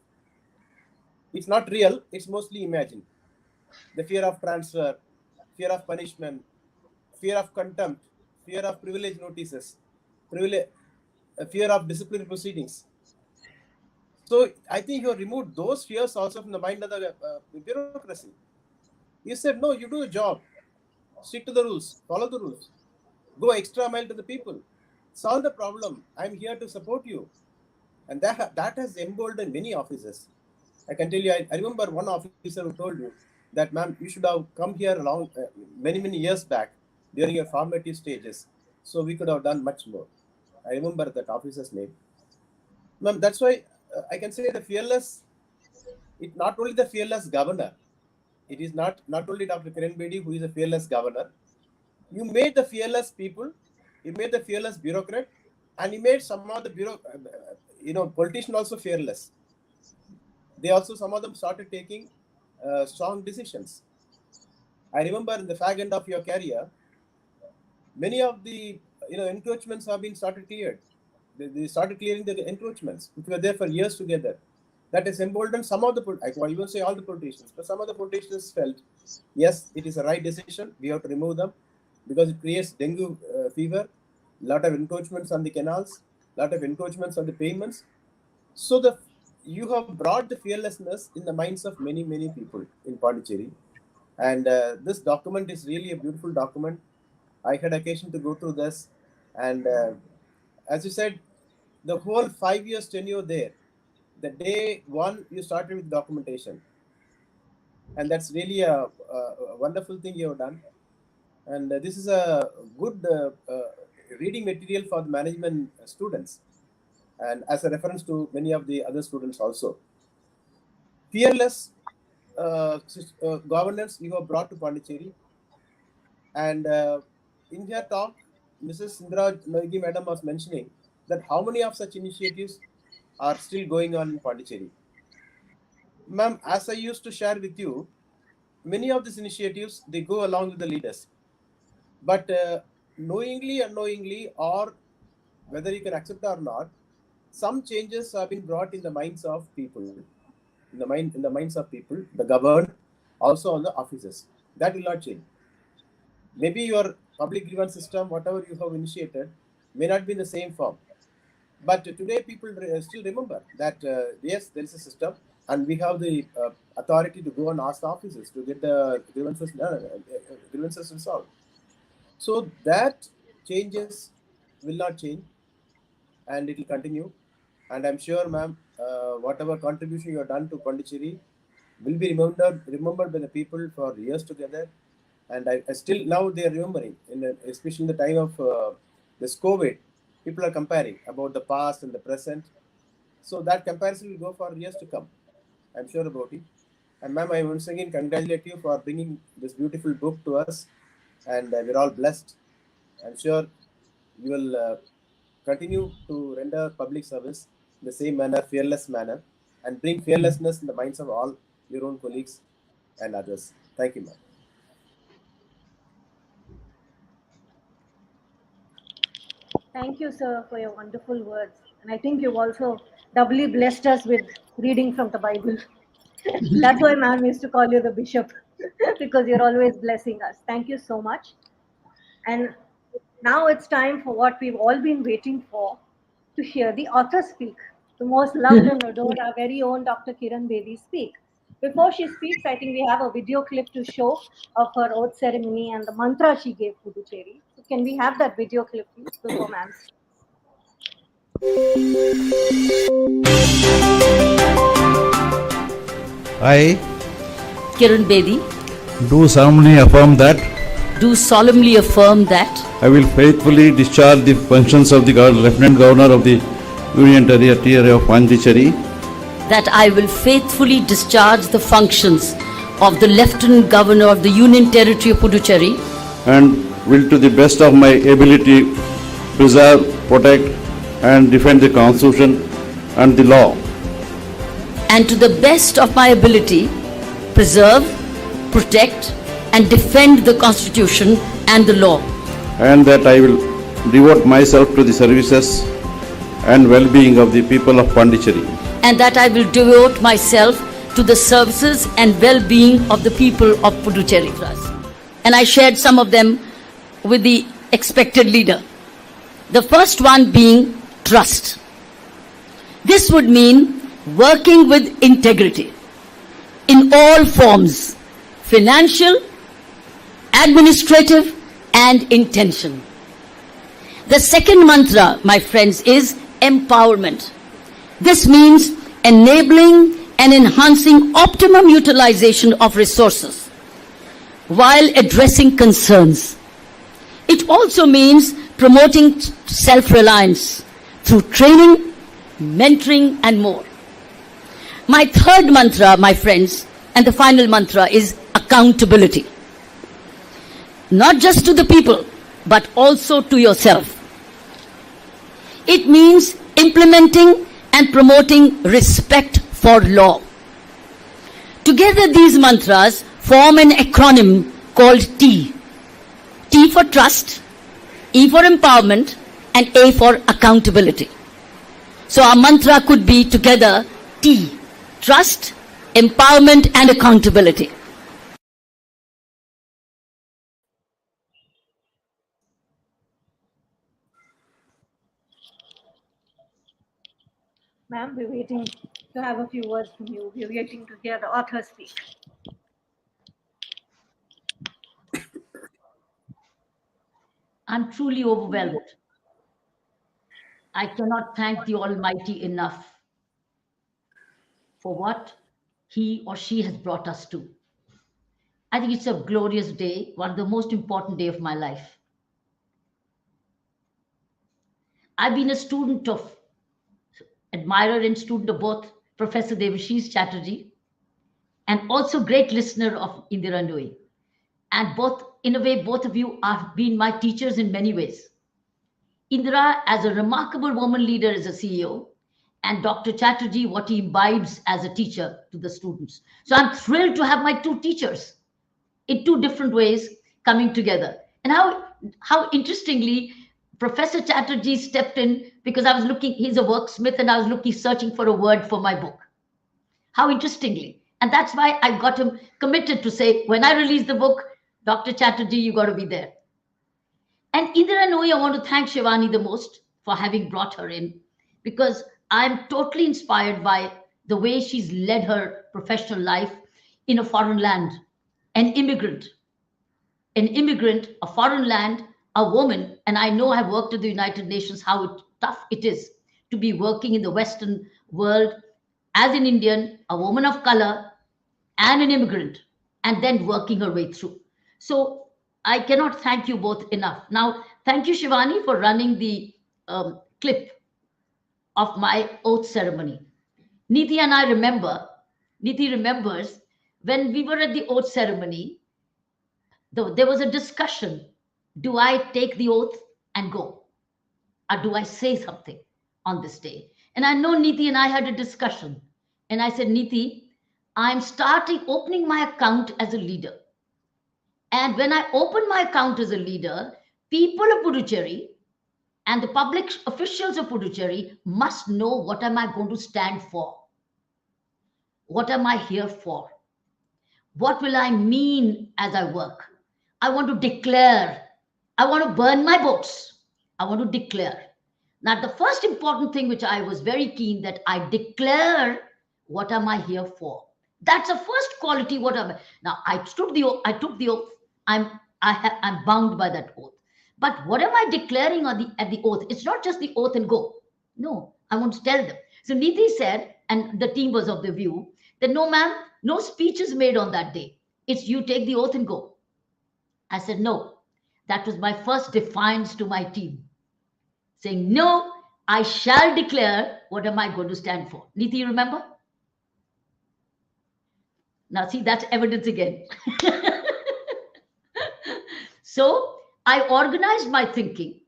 It's not real, it's mostly imagined. The fear of transfer, fear of punishment, fear of contempt, fear of privilege notices, fear of disciplinary proceedings. So I think you removed those fears also from the mind of the bureaucracy. You said, no, you do a job, stick to the rules, follow the rules, go extra mile to the people, solve the problem. I'm here to support you. And that has emboldened many officers. I can tell you, I remember one officer who told you that, ma'am, you should have come here along many years back during your formative stages, so we could have done much more. I remember that officer's name. Ma'am, that's why I can say the fearless, it not only the fearless governor, it is not only Dr. Kiran Bedi who is a fearless governor. You made the fearless people, you made the fearless bureaucrat, and you made some of the politicians also fearless. They also, some of them started taking strong decisions. I remember in the fag end of your career, many of the encroachments have been started cleared. They started clearing the encroachments which were there for years together. That has emboldened some of the, I won't say all the politicians, but some of the politicians felt, yes, it is a right decision. We have to remove them because it creates dengue fever, lot of encroachments on the canals, lot of encroachments on the payments. So you have brought the fearlessness in the minds of many people in Pondicherry. And this document is really a beautiful document. I had occasion to go through this. And as you said, the whole 5 years tenure there, the day one you started with documentation. And that's really a wonderful thing you have done. And this is a good reading material for the management students, and as a reference to many of the other students also. Fearless governance you have brought to Pondicherry. And in her talk, Mrs. Indra Nooyi madam was mentioning that how many of such initiatives are still going on in Pondicherry. Ma'am, as I used to share with you, many of these initiatives, they go along with the leaders. But knowingly, unknowingly, or whether you can accept or not, some changes have been brought in the minds of people, in the minds of people, the governed, also on the officers. That will not change. Maybe your public grievance system, whatever you have initiated, may not be in the same form. But today, people still remember that yes, there is a system, and we have the authority to go and ask the officers to get the grievances resolved. So that changes will not change, and it will continue. And I'm sure, ma'am, whatever contribution you have done to Pondicherry will be remembered by the people for years together. And I still now they are remembering, especially in the time of this COVID, people are comparing about the past and the present. So that comparison will go for years to come. I'm sure about it. And ma'am, I once again congratulate you for bringing this beautiful book to us, and we're all blessed. I'm sure you will continue to render public service in the same manner, fearless manner, and bring fearlessness in the minds of all your own colleagues and others. Thank you, ma'am. Thank you, sir, for your wonderful words. And I think you've also doubly blessed us with reading from the Bible. That's why ma'am used to call you the bishop, because you're always blessing us. Thank you so much. And now it's time for what we've all been waiting for, to hear the author speak. The most loved and adored, our very own Dr. Kiran Bedi speak. Before she speaks, I think we have a video clip to show of her oath ceremony and the mantra she gave Puducherry. So can we have that video clip, please, before ma'am speaks? I, Kiran Bedi, do solemnly affirm that do solemnly affirm that I will faithfully discharge the functions of the Lieutenant Governor of the Union Territory of Pondicherry I will faithfully discharge the functions of the Lieutenant Governor of the Union Territory of Puducherry and will to the best of my ability preserve, protect and defend the Constitution and the law, and to the best of my ability preserve, protect and defend the Constitution and the law, and that I will devote myself to the services and well-being of the people of Pondicherry. and that I will devote myself to the services and well-being of the people of Puducherry. And I shared some of them with the expected leader. The first one being trust. This would mean working with integrity in all forms, financial, administrative and intention. The second mantra, my friends, is empowerment. This means enabling and enhancing optimum utilization of resources while addressing concerns. It also means promoting self-reliance through training, mentoring and more. My third mantra, my friends, and the final mantra is accountability. Not just to the people, but also to yourself. It means implementing and promoting respect for law. Together these mantras form an acronym called T. T for trust, E for empowerment, and A for accountability. So our mantra could be together T, trust, empowerment and accountability. Ma'am, we're waiting to have a few words from you. We're waiting to hear the author speak. I'm truly overwhelmed. I cannot thank the Almighty enough for what He or she has brought us to. I think it's a glorious day, one of the most important day of my life. I've been a student of, admirer and student of both Professor Debashis Chatterjee and also great listener of Indra Nooyi. And both, in a way, both of you have been my teachers in many ways. Indra as a remarkable woman leader as a CEO, and Dr. Chatterjee, what he imbibes as a teacher to the students. So I'm thrilled to have my two teachers in two different ways coming together. And how interestingly, Professor Chatterjee stepped in because I was looking, he's a worksmith, and I was looking, searching for a word for my book. How interestingly. And that's why I got him committed to say, when I release the book, Dr. Chatterjee, you got to be there. And Indra Nooyi, I want to thank Shivani the most for having brought her in, because I'm totally inspired by the way she's led her professional life in a foreign land, an immigrant, a foreign land, a woman. And I know I've worked at the United Nations, how tough it is to be working in the Western world as an Indian, a woman of color, and an immigrant, and then working her way through. So I cannot thank you both enough. Now, thank you, Shivani, for running the clip of my oath ceremony. Niti and I remember, Niti remembers when we were at the oath ceremony, there was a discussion. Do I take the oath and go? Or do I say something on this day? And I know Niti and I had a discussion. And I said, Niti, I'm opening my account as a leader. And when I open my account as a leader, people of Puducherry and the public officials of Puducherry must know what am I going to stand for? What am I here for? What will I mean as I work? I want to declare. I want to burn my boats. I want to declare. Now, the first important thing which I was very keen that I declare, what am I here for? That's the first quality. Now, I took the oath. I'm bound by that oath. But what am I declaring at the oath? It's not just the oath and go. No, I want to tell them. So Niti said, and the team was of the view that no, ma'am, no speech is made on that day. It's you take the oath and go. I said, no. That was my first defiance to my team, saying, no, I shall declare what am I going to stand for. Niti, you remember? Now, see, that's evidence again. So I organized my thinking.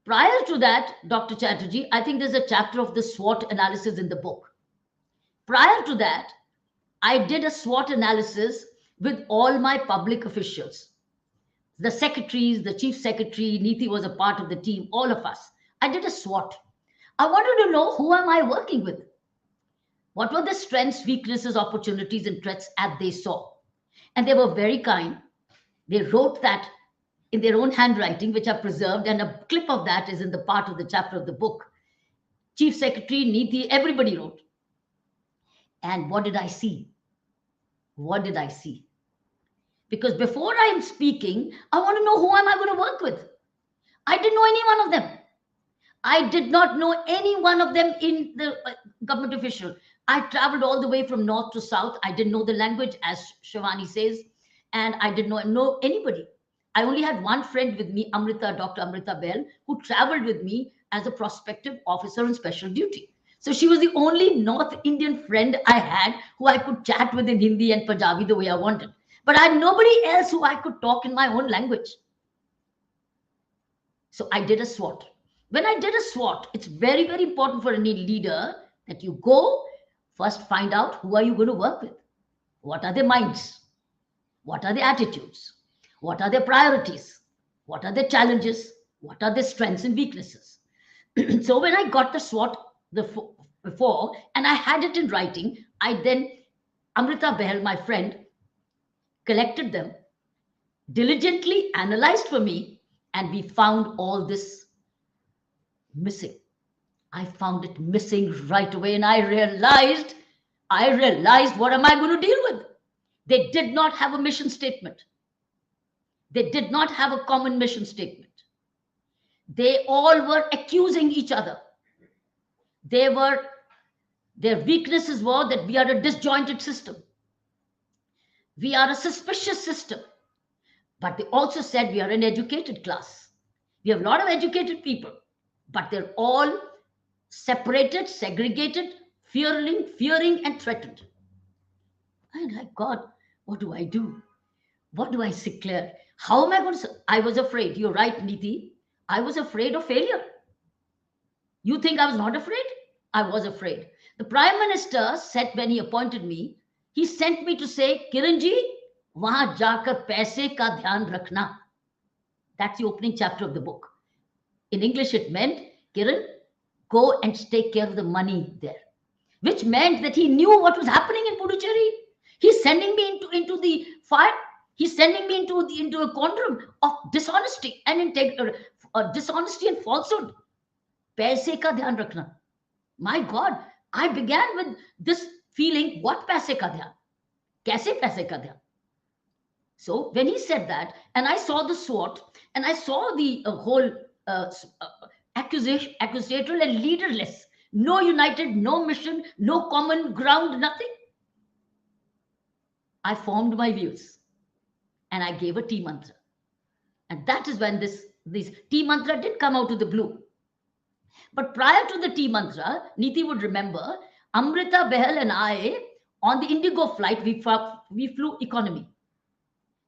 Prior to that, Dr. Chatterjee, I think there's a chapter of the SWOT analysis in the book. Prior to that, I did a SWOT analysis with all my public officials. The secretaries, the chief secretary, Niti was a part of the team, all of us. I did a SWOT. I wanted to know, who am I working with? What were the strengths, weaknesses, opportunities, and threats as they saw? And they were very kind. They wrote that in their own handwriting, which are preserved, and a clip of that is in the part of the chapter of the book. Chief Secretary, Niti, everybody wrote. And what did I see? What did I see? Because before I am speaking, I want to know, who am I going to work with? I didn't know any one of them. I did not know any one of them in the government official. I traveled all the way from north to south. I didn't know the language, as Shivani says, and I did not know anybody. I only had one friend with me, Dr. Amrita Bell, who traveled with me as a prospective officer on special duty. So she was the only North Indian friend I had who I could chat with in Hindi and Punjabi the way I wanted. But I had nobody else who I could talk in my own language. So I did a SWOT. When I did a SWOT, it's very, very important for any leader that you go first, find out who are you going to work with. What are their minds? What are their attitudes? What are their priorities? What are their challenges? What are their strengths and weaknesses? So when I got the SWOT before, and I had it in writing, I then, Amrita Behel, my friend, collected them, diligently analyzed for me, and we found all this missing. I found it missing right away, and I realized what am I going to deal with? They did not have a mission statement. They did not have a common mission statement. They all were accusing each other. Their weaknesses were that we are a disjointed system. We are a suspicious system. But they also said we are an educated class. We have a lot of educated people, but they're all separated, segregated, fearing, and threatened. And I, God, what do I do? What do I declare? How am I going to? I was afraid. You're right, Niti. I was afraid of failure. You think I was not afraid? I was afraid. The Prime Minister said when he appointed me, he sent me to say, Kiranji, wahan jaakar paise ka dhyan rakhna. That's the opening chapter of the book. In English, it meant, Kiran, go and take care of the money there, which meant that he knew what was happening in Puducherry. He's sending me into the fire. He's sending me into a quandrum of dishonesty and dishonesty and falsehood. पैसे का ध्यान रखना. My God, I began with this feeling, what पैसे का ध्यान? कैसे पैसे का ध्यान? So when he said that, and I saw the SWOT, and I saw the whole accusatorial and leaderless, no united, no mission, no common ground, nothing. I formed my views, and I gave a tea mantra, and that is when this tea mantra did come out of the blue. But prior to the tea mantra, Niti would remember, Amrita Behel and I, on the Indigo flight, we flew economy.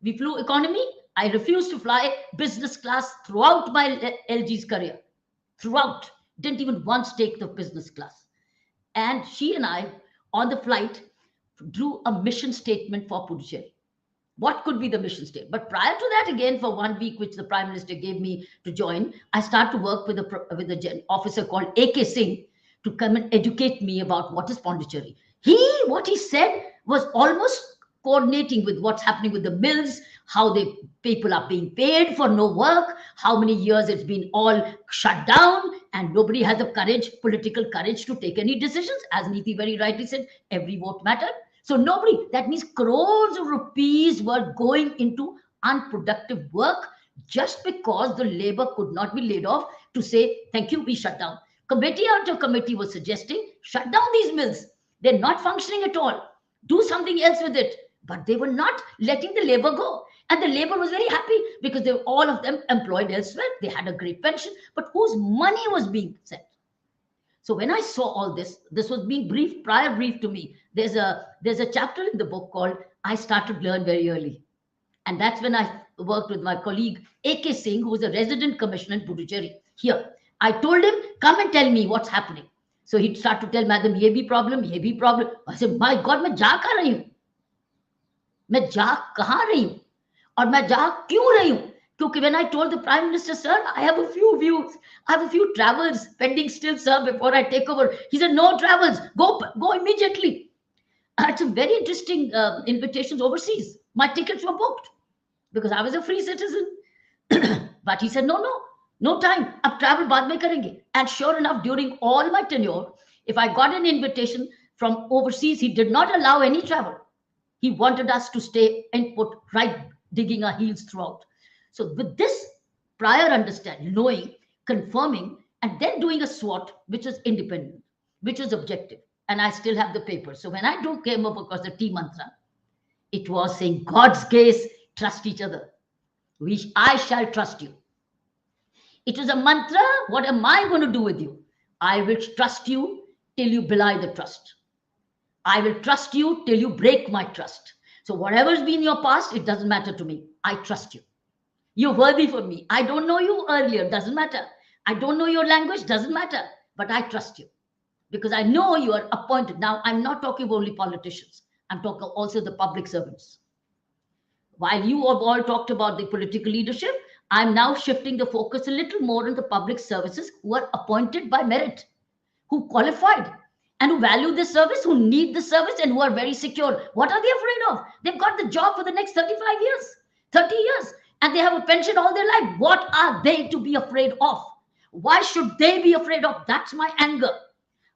We flew economy. I refused to fly business class throughout my LG's career. Throughout. Didn't even once take the business class. And she and I, on the flight, drew a mission statement for Puducherry. What could be the mission statement? But prior to that, again, for 1 week, which the Prime Minister gave me to join, I started to work with a officer called A.K. Singh to come and educate me about what is Pondicherry. What he said was almost coordinating with what's happening with the mills, how the people are being paid for no work, how many years it's been all shut down, and nobody has the courage, political courage, to take any decisions. As Niti very rightly said, every vote mattered. So nobody, that means crores of rupees were going into unproductive work just because the labor could not be laid off to say, thank you, we shut down. Committee after committee was suggesting, shut down these mills. They're not functioning at all. Do something else with it. But they were not letting the labor go. And the labor was very happy because they were all of them employed elsewhere. They had a great pension, but whose money was being sent? So when I saw all this was being prior briefed to me. There's a chapter in the book called I Started to Learn Very Early. And that's when I worked with my colleague, A.K. Singh, who was a resident commissioner in Puducherry. Here, I told him, come and tell me what's happening. So he'd start to tell, madam, ye bhi problem, ye bhi problem. I said, my God, मैं जा कहाँ रही हूँ? मैं जा कहाँ रही हूँ? और मैं जा क्यों रही हूँ? Because when I told the Prime Minister, sir, I have a few views, I have a few travels pending still, sir, before I take over. He said, no travels, go immediately. I had some very interesting invitations overseas. My tickets were booked because I was a free citizen. But he said, no time. Ab travel baad mein karenge. And sure enough, during all my tenure, if I got an invitation from overseas, he did not allow any travel. He wanted us to stay and put right digging our heels throughout. So with this prior understanding, knowing, confirming, and then doing a SWOT, which was independent, which was objective. And I still have the paper. So when I came up across the tea mantra, it was saying, God's case, trust each other. I shall trust you. It was a mantra. What am I going to do with you? I will trust you till you belie the trust. I will trust you till you break my trust. So whatever's been your past, it doesn't matter to me. I trust you. You're worthy for me. I don't know you earlier, doesn't matter. I don't know your language, doesn't matter. But I trust you because I know you are appointed. Now, I'm not talking about only politicians. I'm talking also the public servants. While you have all talked about the political leadership, I'm now shifting the focus a little more on the public services who are appointed by merit, who qualified, and who value this service, who need the service, and who are very secure. What are they afraid of? They've got the job for the next 35 years, 30 years, and they have a pension all their life. What are they to be afraid of? Why should they be afraid of? That's my anger.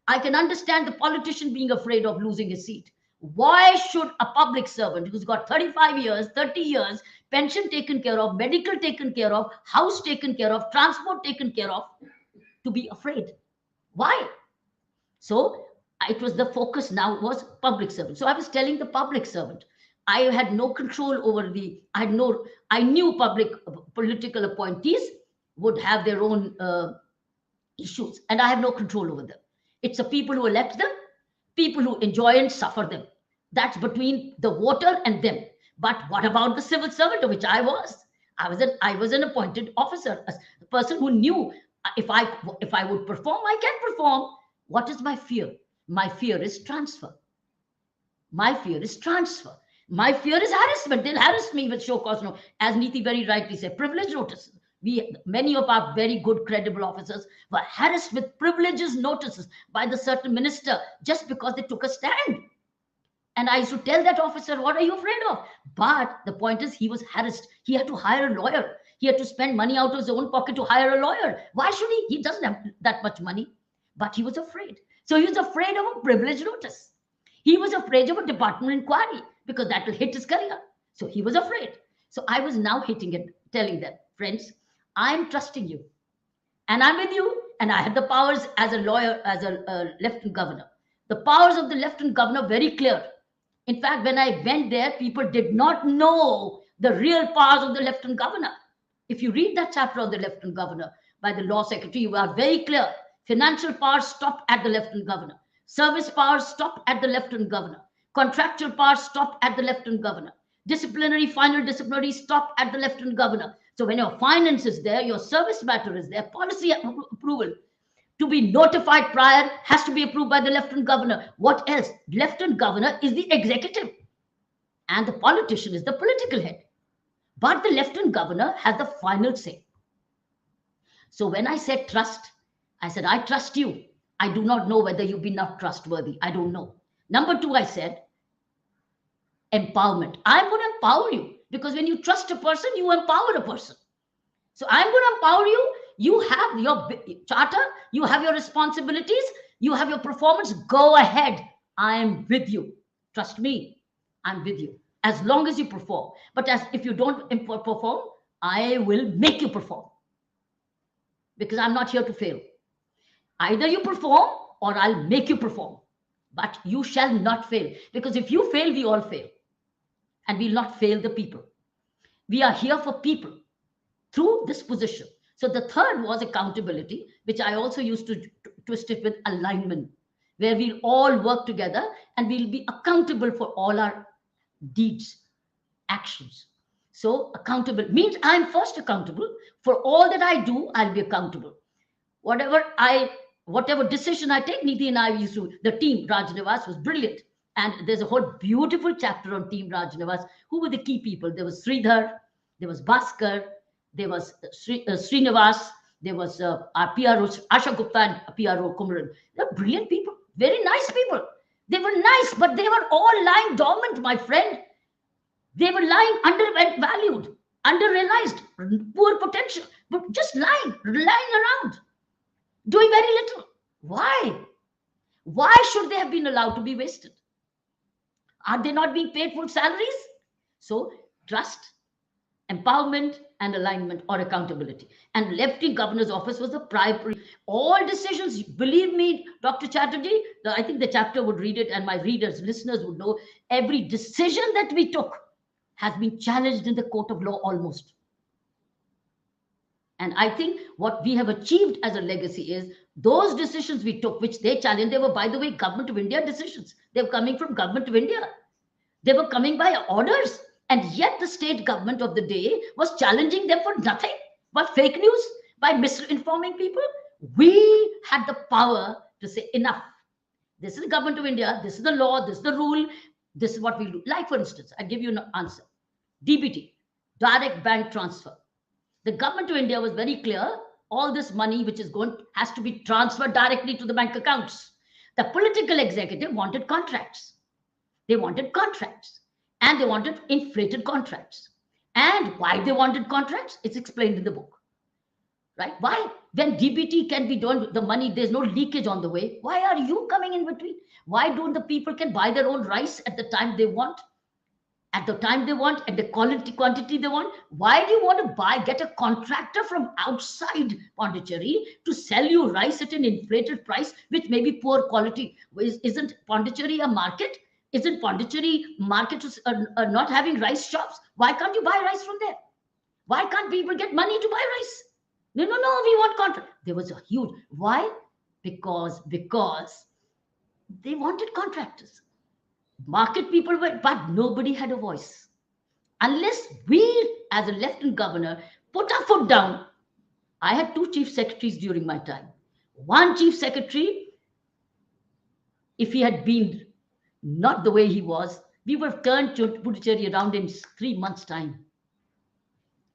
I can understand the politician being afraid of losing his seat. Why should a public servant who's got 35 years, 30 years, pension taken care of, medical taken care of, house taken care of, transport taken care of, to be afraid? Why? So it was the focus now was public servant. So I was telling the public servant, I had no control over I knew public political appointees would have their own issues, and I have no control over them. It's the people who elect them, people who enjoy and suffer them. That's between the voter and them. But what about the civil servant, of which I was? I was an appointed officer, a person who knew if I would perform, I can perform. What is my fear? My fear is transfer. My fear is transfer. My fear is harassment. They'll harass me with show cause no. As Niti very rightly said, privilege notice. Many of our very good, credible officers were harassed with privileges notices by the certain minister just because they took a stand. And I used to tell that officer, what are you afraid of? But the point is, he was harassed. He had to hire a lawyer. He had to spend money out of his own pocket to hire a lawyer. Why should he? He doesn't have that much money. But he was afraid. So he was afraid of a privilege notice. He was afraid of a department inquiry because that will hit his career. So he was afraid. So I was now hitting it, telling them, friends, I'm trusting you. And I'm with you. And I had the powers as a lawyer, as a lieutenant governor. The powers of the lieutenant governor very clear. In fact, when I went there, people did not know the real powers of the lieutenant governor. If you read that chapter on the lieutenant governor by the law secretary, you are very clear. Financial powers stop at the lieutenant governor. Service powers stop at the lieutenant governor. Contractual powers stop at the lieutenant governor. Final disciplinary stop at the lieutenant governor. So when your finance is there, your service matter is there, policy approval to be notified prior has to be approved by the lieutenant governor. What else? Lieutenant governor is the executive and the politician is the political head. But the lieutenant governor has the final say. So when I said trust, I said, I trust you. I do not know whether you've been not trustworthy. I don't know. Number two, I said, empowerment. I'm going to empower you because when you trust a person, you empower a person. So I'm going to empower you. You have your charter, you have your responsibilities, you have your performance. Go ahead. I am with you. Trust me, I'm with you as long as you perform. But if you don't perform, I will make you perform because I'm not here to fail. Either you perform or I'll make you perform. But you shall not fail because if you fail, we all fail. And we'll not fail the people. We are here for people through this position. So the third was accountability, which I also used to twist it with alignment, where we'll all work together and we'll be accountable for all our deeds, actions. So accountable means I'm first accountable for all that I do. I'll be accountable. Whatever decision I take, Nidhi and I used to, the team Rajnivas was brilliant. And there's a whole beautiful chapter on team Rajnivas. Who were the key people? There was Sridhar, there was Bhaskar, there was Srinivas, there was our PRO, Asha Gupta and PRO Kumran. They're brilliant people, very nice people. They were nice, but they were all lying dormant, my friend. They were lying undervalued, under-realized, poor potential, but just lying around, doing very little. Why? Why should they have been allowed to be wasted? Are they not being paid full salaries? So trust, empowerment, and alignment or accountability. And Lieutenant Governor's office was the primary. All decisions, believe me, Dr. Chatterjee, I think the chapter would read it and my readers, listeners would know every decision that we took has been challenged in the court of law almost. And I think what we have achieved as a legacy is those decisions we took, which they challenged, they were, by the way, Government of India decisions. They were coming from Government of India. They were coming by orders. And yet the state government of the day was challenging them for nothing, by fake news, by misinforming people. We had the power to say, enough. This is the Government of India. This is the law. This is the rule. This is what we do. Like, for instance, I'll give you an answer. DBT, direct bank transfer. The Government of India was very clear. All this money which is going has to be transferred directly to the bank accounts. The political executive wanted contracts. They wanted contracts. And they wanted inflated contracts. And why they wanted contracts? It's explained in the book. Right? Why? When DBT can be done with the money, there's no leakage on the way. Why are you coming in between? Why don't the people can buy their own rice at the time they want? At the time they want, at the quantity they want? Why do you want to get a contractor from outside Pondicherry to sell you rice at an inflated price, which may be poor quality? Isn't Pondicherry a market? Isn't Pondicherry market not having rice shops? Why can't you buy rice from there? Why can't people get money to buy rice? No, we want contract. There was a huge, why? Because they wanted contractors. Market people were, but nobody had a voice. Unless we, as a lieutenant governor, put our foot down. I had 2 chief secretaries during my time. One chief secretary, if he had been not the way he was, we would have turned Puducherry around in 3 months' time,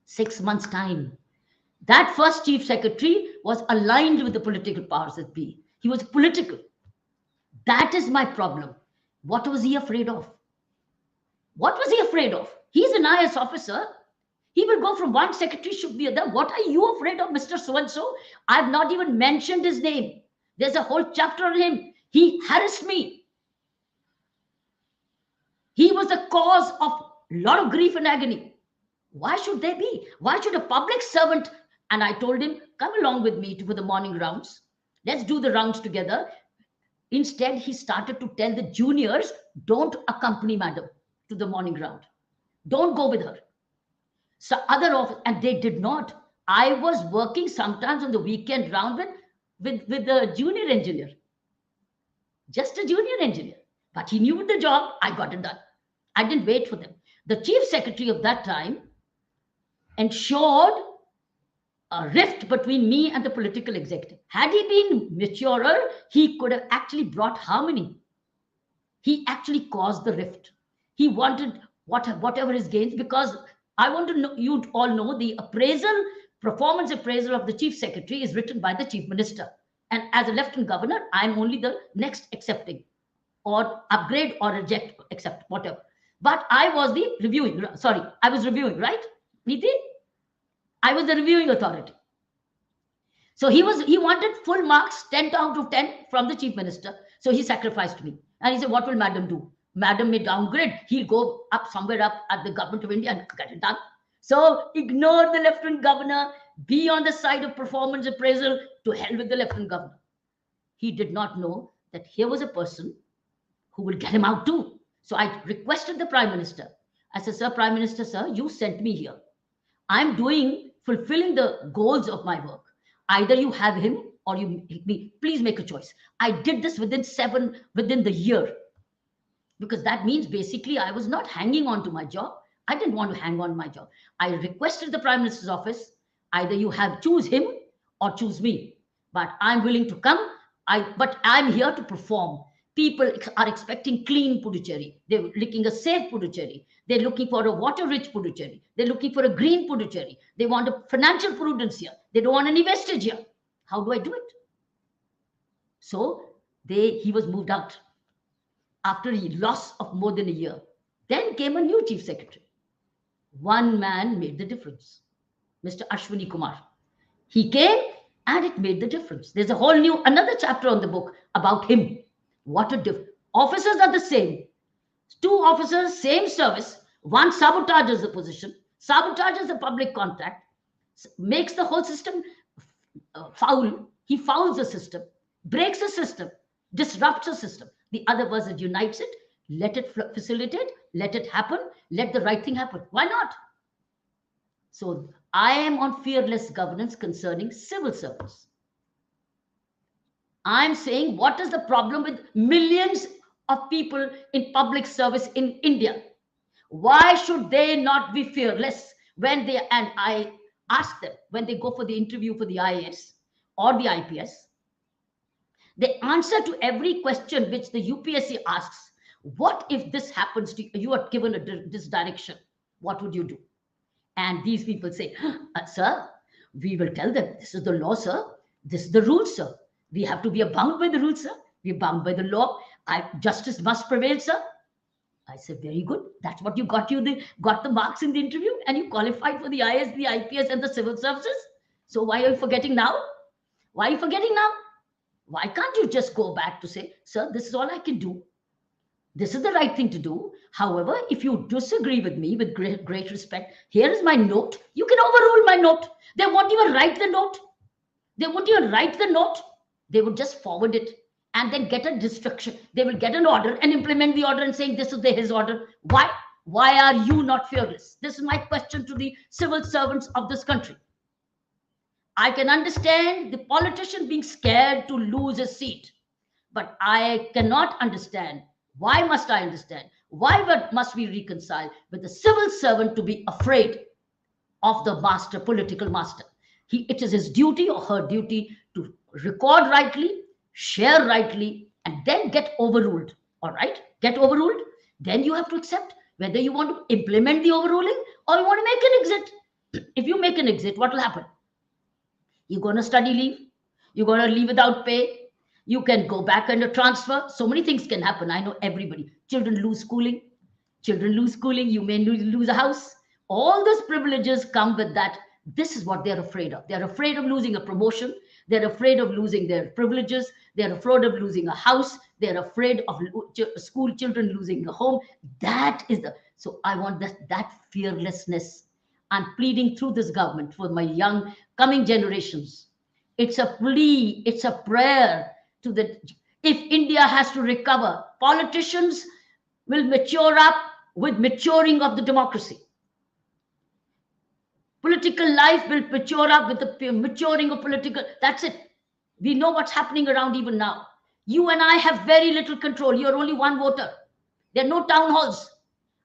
6 months' time. That first chief secretary was aligned with the political powers that be. He was political. That is my problem. What was he afraid of? What was he afraid of? He's an IS officer. He will go from one secretary should be other. What are you afraid of, Mr. So and so? I've not even mentioned his name. There's a whole chapter on him. He harassed me. He was the cause of a lot of grief and agony. Why should they be? Why should a public servant? And I told him, come along with me for the morning rounds. Let's do the rounds together. Instead, he started to tell the juniors, don't accompany madam to the morning round. Don't go with her. So other office, and they did not. I was working sometimes on the weekend round with the junior engineer. Just a junior engineer. But he knew the job, I got it done. I didn't wait for them. The chief secretary of that time ensured a rift between me and the political executive. Had he been maturer, he could have actually brought harmony. He actually caused the rift. He wanted whatever his gains, because I want to know, you all know, the performance appraisal of the chief secretary is written by the chief minister. And as a lieutenant governor, I'm only the next accepting or upgrade or reject, accept, whatever. But I was the reviewing, I was reviewing, right? Niti? I was the reviewing authority. So he wanted full marks, 10 out of 10 from the chief minister. So he sacrificed me. And he said, what will madam do? Madam may downgrade. He'll go up somewhere up at the government of India and get it done. So ignore the lieutenant governor, be on the side of performance appraisal, to hell with the lieutenant governor. He did not know that here was a person who will get him out too. So I requested the prime minister. I said, sir, prime minister, sir, you sent me here. I'm fulfilling the goals of my work. Either you have him or you me. Please make a choice. I did this within the year. Because that means basically I was not hanging on to my job. I didn't want to hang on to my job. I requested the prime minister's office, either you choose him or choose me. But I'm willing to come. But I'm here to perform. People are expecting clean Puducherry. They're looking a safe Puducherry. They're looking for a water-rich Puducherry. They're looking for a green Puducherry. They want a financial prudence here. They don't want any vestige here. How do I do it? So he was moved out after a loss of more than a year. Then came a new chief secretary. One man made the difference, Mr. Ashwini Kumar. He came and it made the difference. There's a whole another chapter on the book about him. What a difference. Officers are the same. Two officers, same service. One sabotages the position, sabotages the public contract, makes the whole system foul. He fouls the system, breaks the system, disrupts the system. The other person unites it, let it facilitate, let it happen, let the right thing happen. Why not? So I am on fearless governance concerning civil servants. I'm saying, what is the problem with millions of people in public service in India? Why should they not be fearless and I ask them when they go for the interview for the IAS or the IPS, they answer to every question which the UPSC asks. What if this happens to you? You are given this direction. What would you do? And these people say, sir, we will tell them, this is the law, sir. This is the rule, sir. We have to be bound by the rules, sir. We're bound by the law. Justice must prevail, sir. I said, very good. That's what you got the marks in the interview, and you qualified for the IAS, the IPS, and the civil services. So why are you forgetting now? Why are you forgetting now? Why can't you just go back to say, sir, this is all I can do. This is the right thing to do. However, if you disagree with me with great respect, here is my note. You can overrule my note. They won't even write the note. They won't even write the note. They would just forward it and then get a destruction. They will get an order and implement the order and saying this is his order. Why? Why are you not fearless? This is my question to the civil servants of this country. I can understand the politician being scared to lose his seat, but I cannot understand. Why must I understand? Why must we reconcile with the civil servant to be afraid of the master, political master? It is his duty or her duty to record rightly, share rightly, and then get overruled. All right? Get overruled. Then you have to accept whether you want to implement the overruling or you want to make an exit. If you make an exit, what will happen? You're going to study leave. You're going to leave without pay. You can go back under transfer. So many things can happen. I know everybody. Children lose schooling. Children lose schooling. You may lose a house. All those privileges come with that. This is what they're afraid of. They're afraid of losing a promotion. They're afraid of losing their privileges. They're afraid of losing a house. They're afraid of school children losing a home. That is the. So I want that fearlessness. I'm pleading through this government for my young coming generations. It's a plea, it's a prayer to the. If India has to recover, politicians will mature up with maturing of the democracy. Political life will mature up with the maturing of political. That's it. We know what's happening around even now. You and I have very little control. You're only one voter. There are no town halls.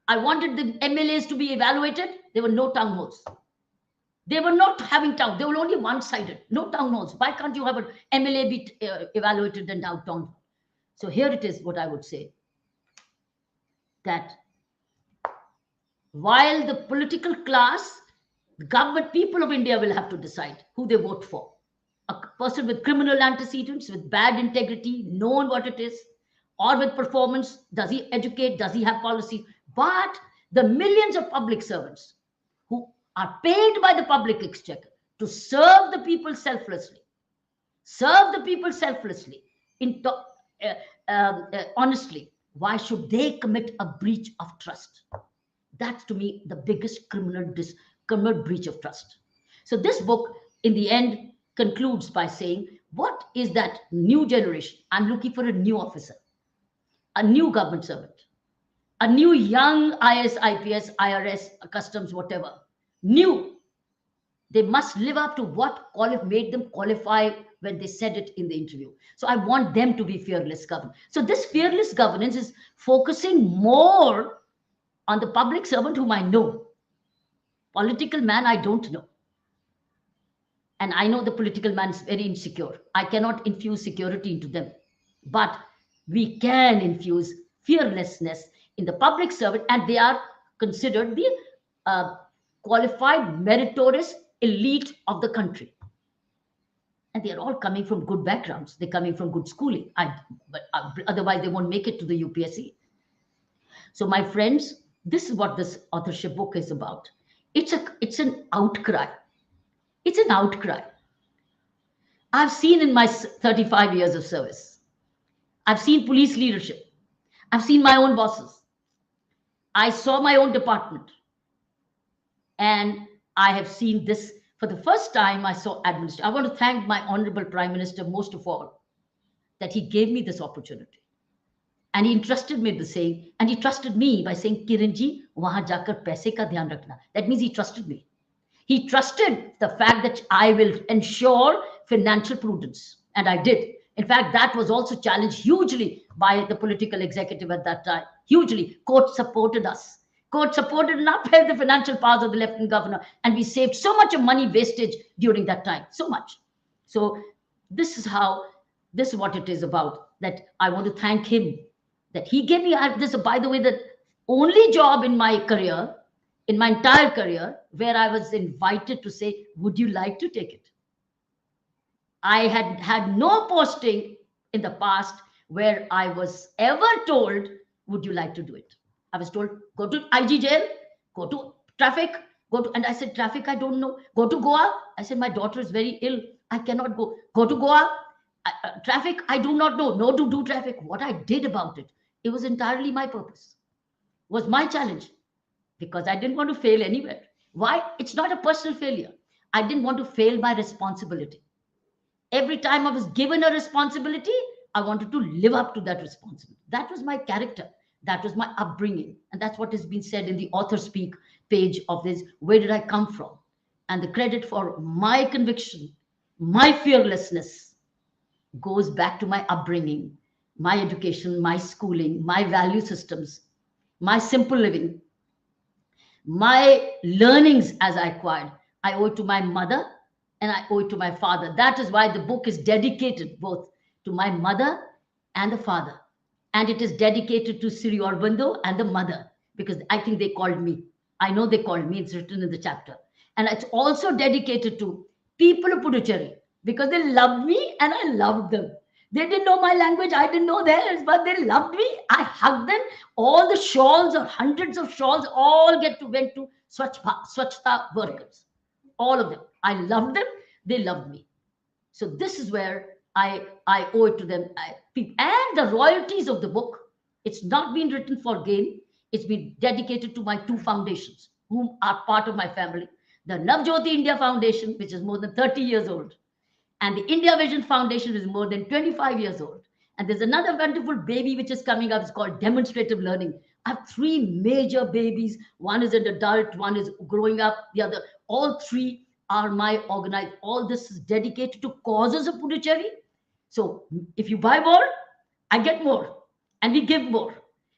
I wanted the MLAs to be evaluated. There were no town halls. They were not having town. They were only one-sided. No town halls. Why can't you have an MLA be evaluated and now town hall? So here it is. What I would say that while the political class, the government, people of India will have to decide who they vote for. A person with criminal antecedents, with bad integrity, known what it is, or with performance. Does he educate? Does he have policy? But the millions of public servants who are paid by the public exchequer to serve the people selflessly, honestly, why should they commit a breach of trust? That's to me the biggest criminal breach of trust. So this book, in the end, concludes by saying, what is that new generation? I'm looking for a new officer, a new government servant, a new young IS, IPS, IRS, customs, whatever. New. They must live up to what made them qualify when they said it in the interview. So I want them to be fearless governance. So this fearless governance is focusing more on the public servant whom I know. Political man, I don't know. And I know the political man is very insecure. I cannot infuse security into them. But we can infuse fearlessness in the public servant, and they are considered the qualified, meritorious elite of the country. And they are all coming from good backgrounds. They're coming from good schooling. Otherwise, they won't make it to the UPSC. So, my friends, this is what this authorship book is about. It's an outcry. It's an outcry. I've seen in my 35 years of service. I've seen police leadership. I've seen my own bosses. I saw my own department. And I have seen this for the first time. I saw administration. I want to thank my Honorable Prime Minister most of all, that he gave me this opportunity. And he entrusted me with saying, and he trusted me by saying, Kiran ji, wahan jakar paise ka dhyan rakhna. That means he trusted me. He trusted the fact that I will ensure financial prudence. And I did. In fact, that was also challenged hugely by the political executive at that time. Hugely. Court supported us. Court supported and upheld the financial powers of the Lieutenant Governor. And we saved so much of money wastage during that time. So much. So this is what it is about. That I want to thank him. That he gave me this, by the way, the only job in my career, in my entire career, where I was invited to say, would you like to take it? I had had no posting in the past where I was ever told, would you like to do it? I was told, go to IG jail, go to traffic, and I said, traffic, I don't know. Go to Goa. I said, my daughter is very ill. I cannot go. Go to Goa. Traffic, I do not know. No to do traffic. What I did about it, it was entirely my purpose. Was my challenge. Because I didn't want to fail anywhere. Why? It's not a personal failure. I didn't want to fail my responsibility. Every time I was given a responsibility, I wanted to live up to that responsibility. That was my character. That was my upbringing. And that's what has been said in the author speak page of this. Where did I come from? And the credit for my conviction, my fearlessness goes back to my upbringing, my education, my schooling, my value systems, my simple living, my learnings as I acquired. I owe it to my mother and I owe it to my father. That is why the book is dedicated both to my mother and the father. And it is dedicated to Sri Aurobindo and the mother, because I think they called me. I know they called me. It's written in the chapter. And it's also dedicated to people of Puducherry, because they loved me and I loved them. They didn't know my language, I didn't know theirs, but they loved me. I hugged them. All the shawls, or hundreds of shawls, all went to Swachhta workers. All of them. I loved them, they loved me. So this is where I owe it to them. And the royalties of the book, it's not been written for gain. It's been dedicated to my two foundations, whom are part of my family. The Navjyoti India Foundation, which is more than 30 years old, and the India Vision Foundation is more than 25 years old. And there's another wonderful baby which is coming up. It's called demonstrative learning. I have three major babies. One is an adult, one is growing up, the other. All three are my organized. All this is dedicated to causes of Puducherry. So if you buy more, I get more, and we give more.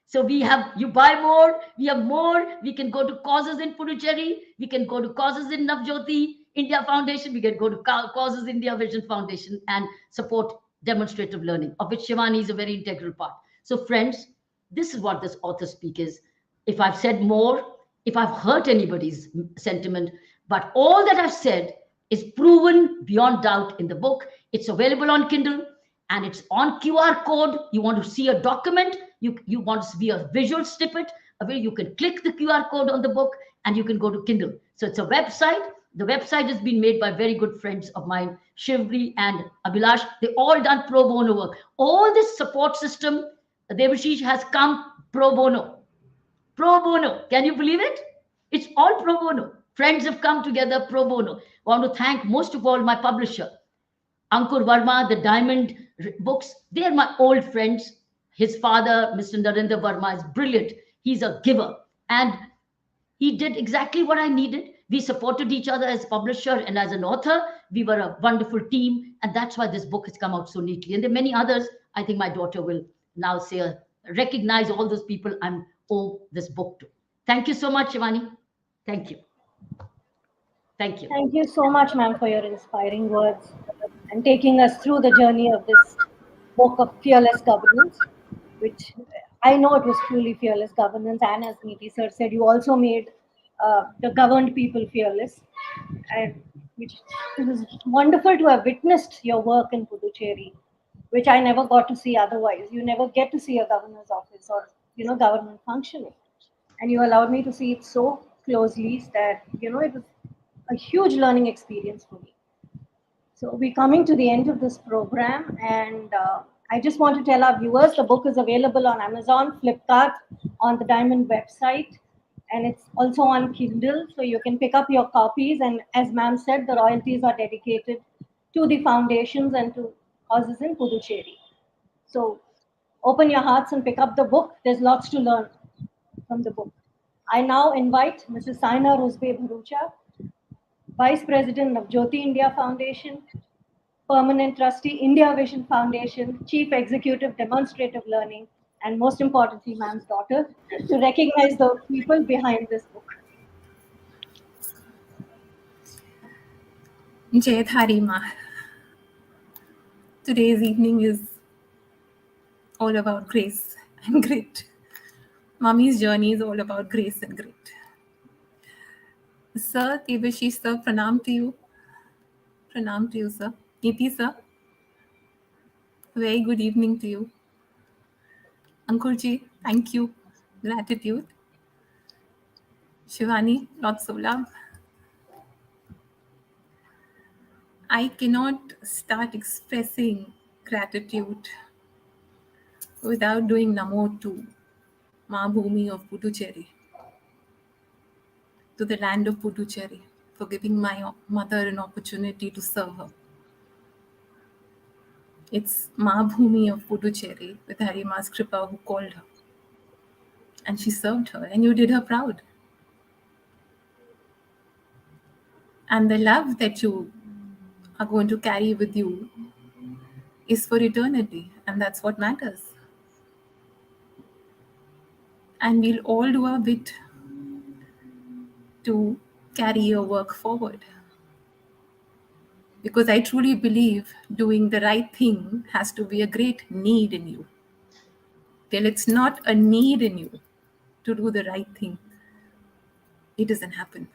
So we have, you buy more, we have more. We can go to causes in Puducherry. We can go to causes in Navjyoti India Foundation. We can go to causes India Vision Foundation and support demonstrative learning, of which Shivani is a very integral part. So friends, this is what this author speak is. If I've said more, if I've hurt anybody's sentiment, but all that I've said is proven beyond doubt in the book. It's available on Kindle and it's on QR code. You want to see a document, you want to see a visual snippet, where you can click the QR code on the book and you can go to Kindle. So it's a website. The website has been made by very good friends of mine, Shivri and Abhilash. They all done pro bono work. All this support system, Debashis, has come pro bono. Pro bono. Can you believe it? It's all pro bono. Friends have come together pro bono. I want to thank most of all my publisher, Ankur Verma, the Diamond Books. They're my old friends. His father, Mr. Narendra Verma, is brilliant. He's a giver. And he did exactly what I needed. We supported each other as publisher and as an author. We were a wonderful team. And that's why this book has come out so neatly. And there are many others. I think my daughter will now say, recognize all those people I'm owe this book to. Thank you so much, Shivani. Thank you. Thank you. Thank you so much, ma'am, for your inspiring words and taking us through the journey of this book of fearless governance, which I know it was truly fearless governance. And as Niti sir said, you also made the governed people fearless. And which it was wonderful to have witnessed your work in Puducherry, which I never got to see otherwise. You never get to see a governor's office or government functioning, and you allowed me to see it so closely that it was a huge learning experience for me. So we're coming to the end of this program, and I just want to tell our viewers the book is available on Amazon, Flipkart, on the Diamond website, and it's also on Kindle, so you can pick up your copies. And as ma'am said, the royalties are dedicated to the foundations and to causes in Puducherry. So open your hearts and pick up the book. There's lots to learn from the book. I now invite Mrs. Saina Rusbe Bharucha, Vice President of Jyoti India Foundation, Permanent Trustee, India Vision Foundation, Chief Executive Demonstrative Learning, and most importantly, ma'am's daughter, to recognize the people behind this book. Jai Dhari Ma. Today's evening is all about grace and grit. Mummy's journey is all about grace and grit. Sir, Debashis sir, pranam to you. Pranam to you, sir. Niti sir, very good evening to you. Ankurji, thank you. Gratitude. Shivani, lots of love. I cannot start expressing gratitude without doing Namo to Ma Bhumi of Puducherry, to the land of Puducherry, for giving my mother an opportunity to serve her. It's Ma Bhumi of Puducherry with Harima's Kripa who called her. And she served her, and you did her proud. And the love that you are going to carry with you is for eternity, and that's what matters. And we'll all do our bit to carry your work forward. Because I truly believe doing the right thing has to be a great need in you. Till it's not a need in you to do the right thing, it doesn't happen.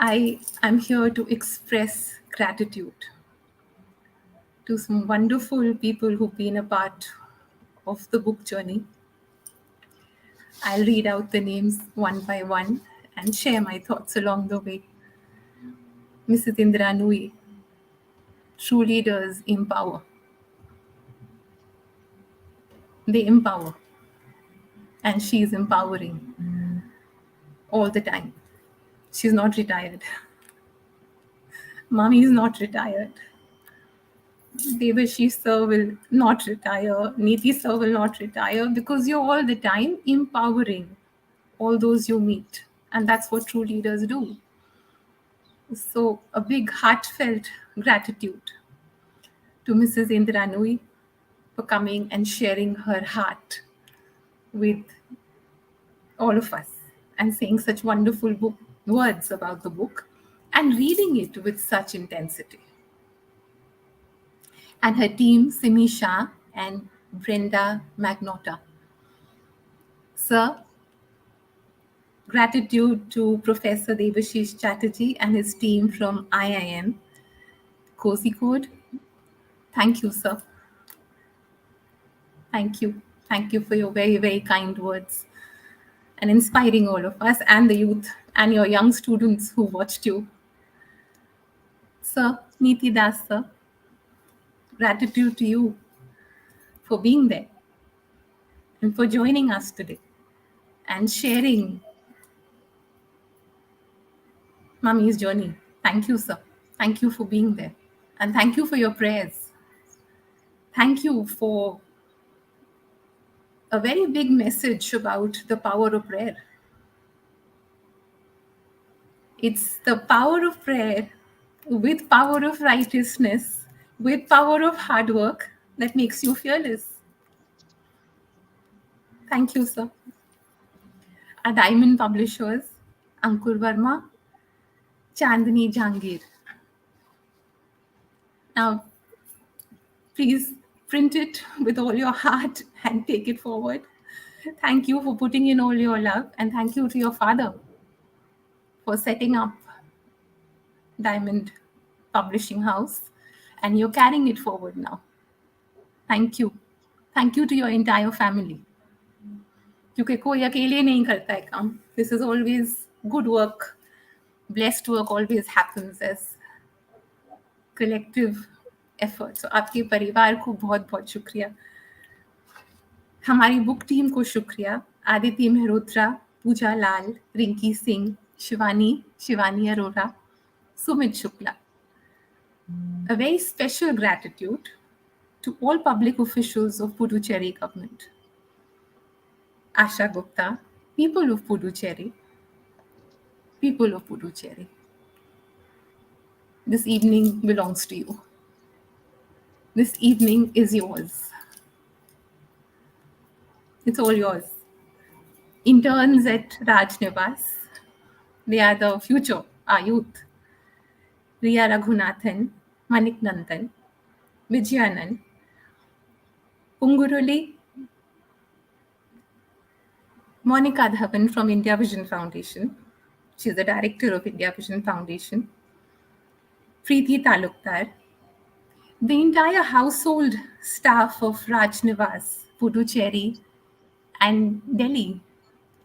I'm here to express gratitude to some wonderful people who've been a part of the book journey. I'll read out the names one by one and share my thoughts along the way. Mrs. Indra Nooyi, true leaders empower. They empower, and she is empowering all the time. She's not retired. Mommy is not retired. Debashis sir will not retire. Neeti sir will not retire, because you're all the time empowering all those you meet. And that's what true leaders do. So a big heartfelt gratitude to Mrs. Indra Nooyi for coming and sharing her heart with all of us and saying such wonderful words about the book and reading it with such intensity. And her team, Simi Shah and Brenda Magnota. Sir, gratitude to Professor Debashis Chatterjee and his team from IIM, Kozhikode. Thank you, sir. Thank you. Thank you for your very, very kind words and inspiring all of us and the youth and your young students who watched you. Sir, Neeti Das, sir, gratitude to you for being there and for joining us today and sharing Mummy's journey. Thank you, sir. Thank you for being there. And thank you for your prayers. Thank you for a very big message about the power of prayer. It's the power of prayer with power of righteousness, with power of hard work that makes you fearless. Thank you, sir. Our diamond publishers, Ankur Verma, Chandni Jangir. Now, please print it with all your heart and take it forward. Thank you for putting in all your love, and thank you to your father for setting up Diamond Publishing House, and you're carrying it forward now. Thank you. Thank you to your entire family. क्योंकि कोई अकेले नहीं करता है काम. This is always good work. Blessed work always happens as collective effort. So आपके परिवार को बहुत बहुत शुक्रिया. हमारी बुक टीम को शुक्रिया. आदित्य मेहरोत्रा, पूजा लाल, Rinki Singh, Shivani Arora, Sumit Shukla. A very special gratitude to all public officials of Puducherry government. Asha Gupta, people of Puducherry, this evening belongs to you. This evening is yours. It's all yours. Interns at Raj Nivas, they are the future, our youth. Riya Raghunathan, Manik Nandan, Vijayanand, Punguruli, Monica Dhawan from India Vision Foundation. She's the director of India Vision Foundation. Preeti Talukdar. The entire household staff of Raj Nivas, Puducherry and Delhi.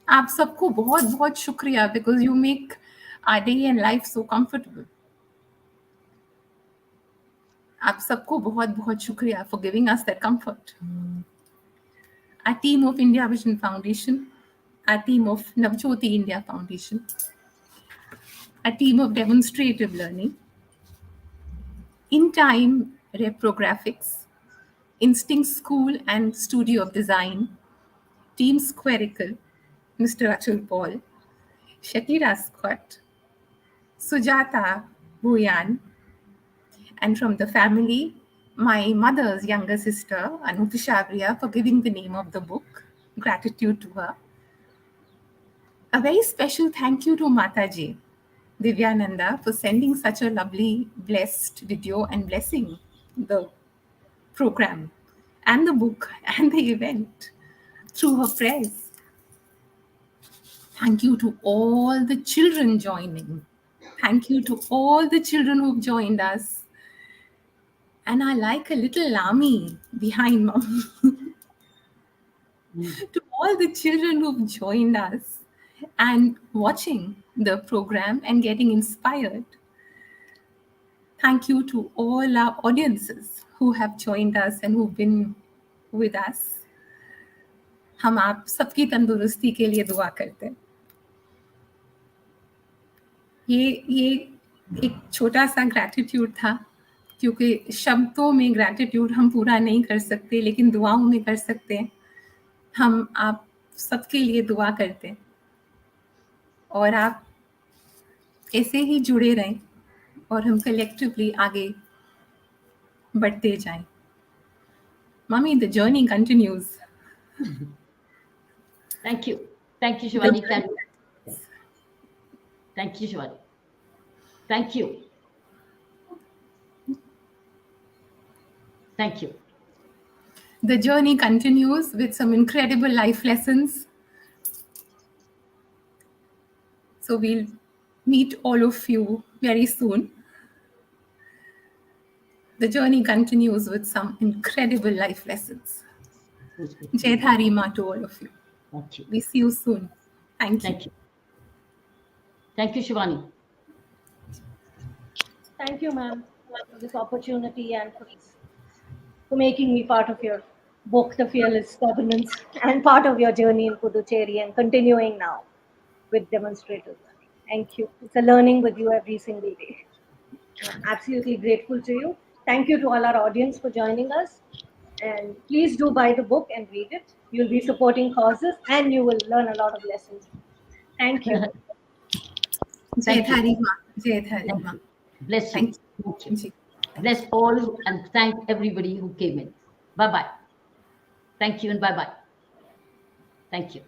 आप सबको बहुत बहुत शुक्रिया because you make our day and life so comfortable. आप सबको बहुत बहुत शुक्रिया for giving us that comfort. Our team of India Vision Foundation, our team of Navjyoti India Foundation, a team of demonstrative learning, In Time Reprographics, Instinct School and Studio of Design, Team Squarical, Mr. Achal Paul, Shakira Scott, Sujata Bhuyan, and from the family, my mother's younger sister, Anup Shabria, for giving the name of the book. Gratitude to her. A very special thank you to Mataji, Divyananda, for sending such a lovely, blessed video and blessing the program and the book and the event through her prayers. Thank you to all the children joining. Thank you to all the children who've joined us. And I like a little army behind Mom. To all the children who've joined us and watching the program and getting inspired. Thank you to all our audiences who have joined us and who've been with us. हम आप सबकी तंदुरुस्ती के लिए दुआ करते हैं. ये एक छोटा सा ग्रैटिट्यूड था, क्योंकि शब्दों में ग्रैटिट्यूड हम पूरा नहीं कर सकते, लेकिन दुआओं में कर सकते हैं. हम आप सबके लिए दुआ करते हैं और आप ऐसे ही जुड़े रहें और हम कलेक्टिवली आगे बढ़ते जाएं. Mommy, the journey continues. Thank you. Thank you, Shivani. Thank you. Thank you, Shivani. Thank you. Thank you. The journey continues with some incredible life lessons. So we'll meet all of you very soon. The journey continues with some incredible life lessons. Jai Dhari Ma to all of you. Thank you. We see you soon. Thank you. Thank you. Thank you, Shivani. Thank you, ma'am, for this opportunity and for making me part of your book, The Fearless Governance, and part of your journey in Puducherry and continuing now with demonstrators. Thank you. It's a learning with you every single day. I'm absolutely grateful to you. Thank you to all our audience for joining us. And please do buy the book and read it. You'll be supporting causes and you will learn a lot of lessons. Thank you. Jai Dhari Ma. Jai Dhari Ma. Bless you. Thank you. Bless all and thank everybody who came in. Bye-bye. Thank you and bye-bye. Thank you.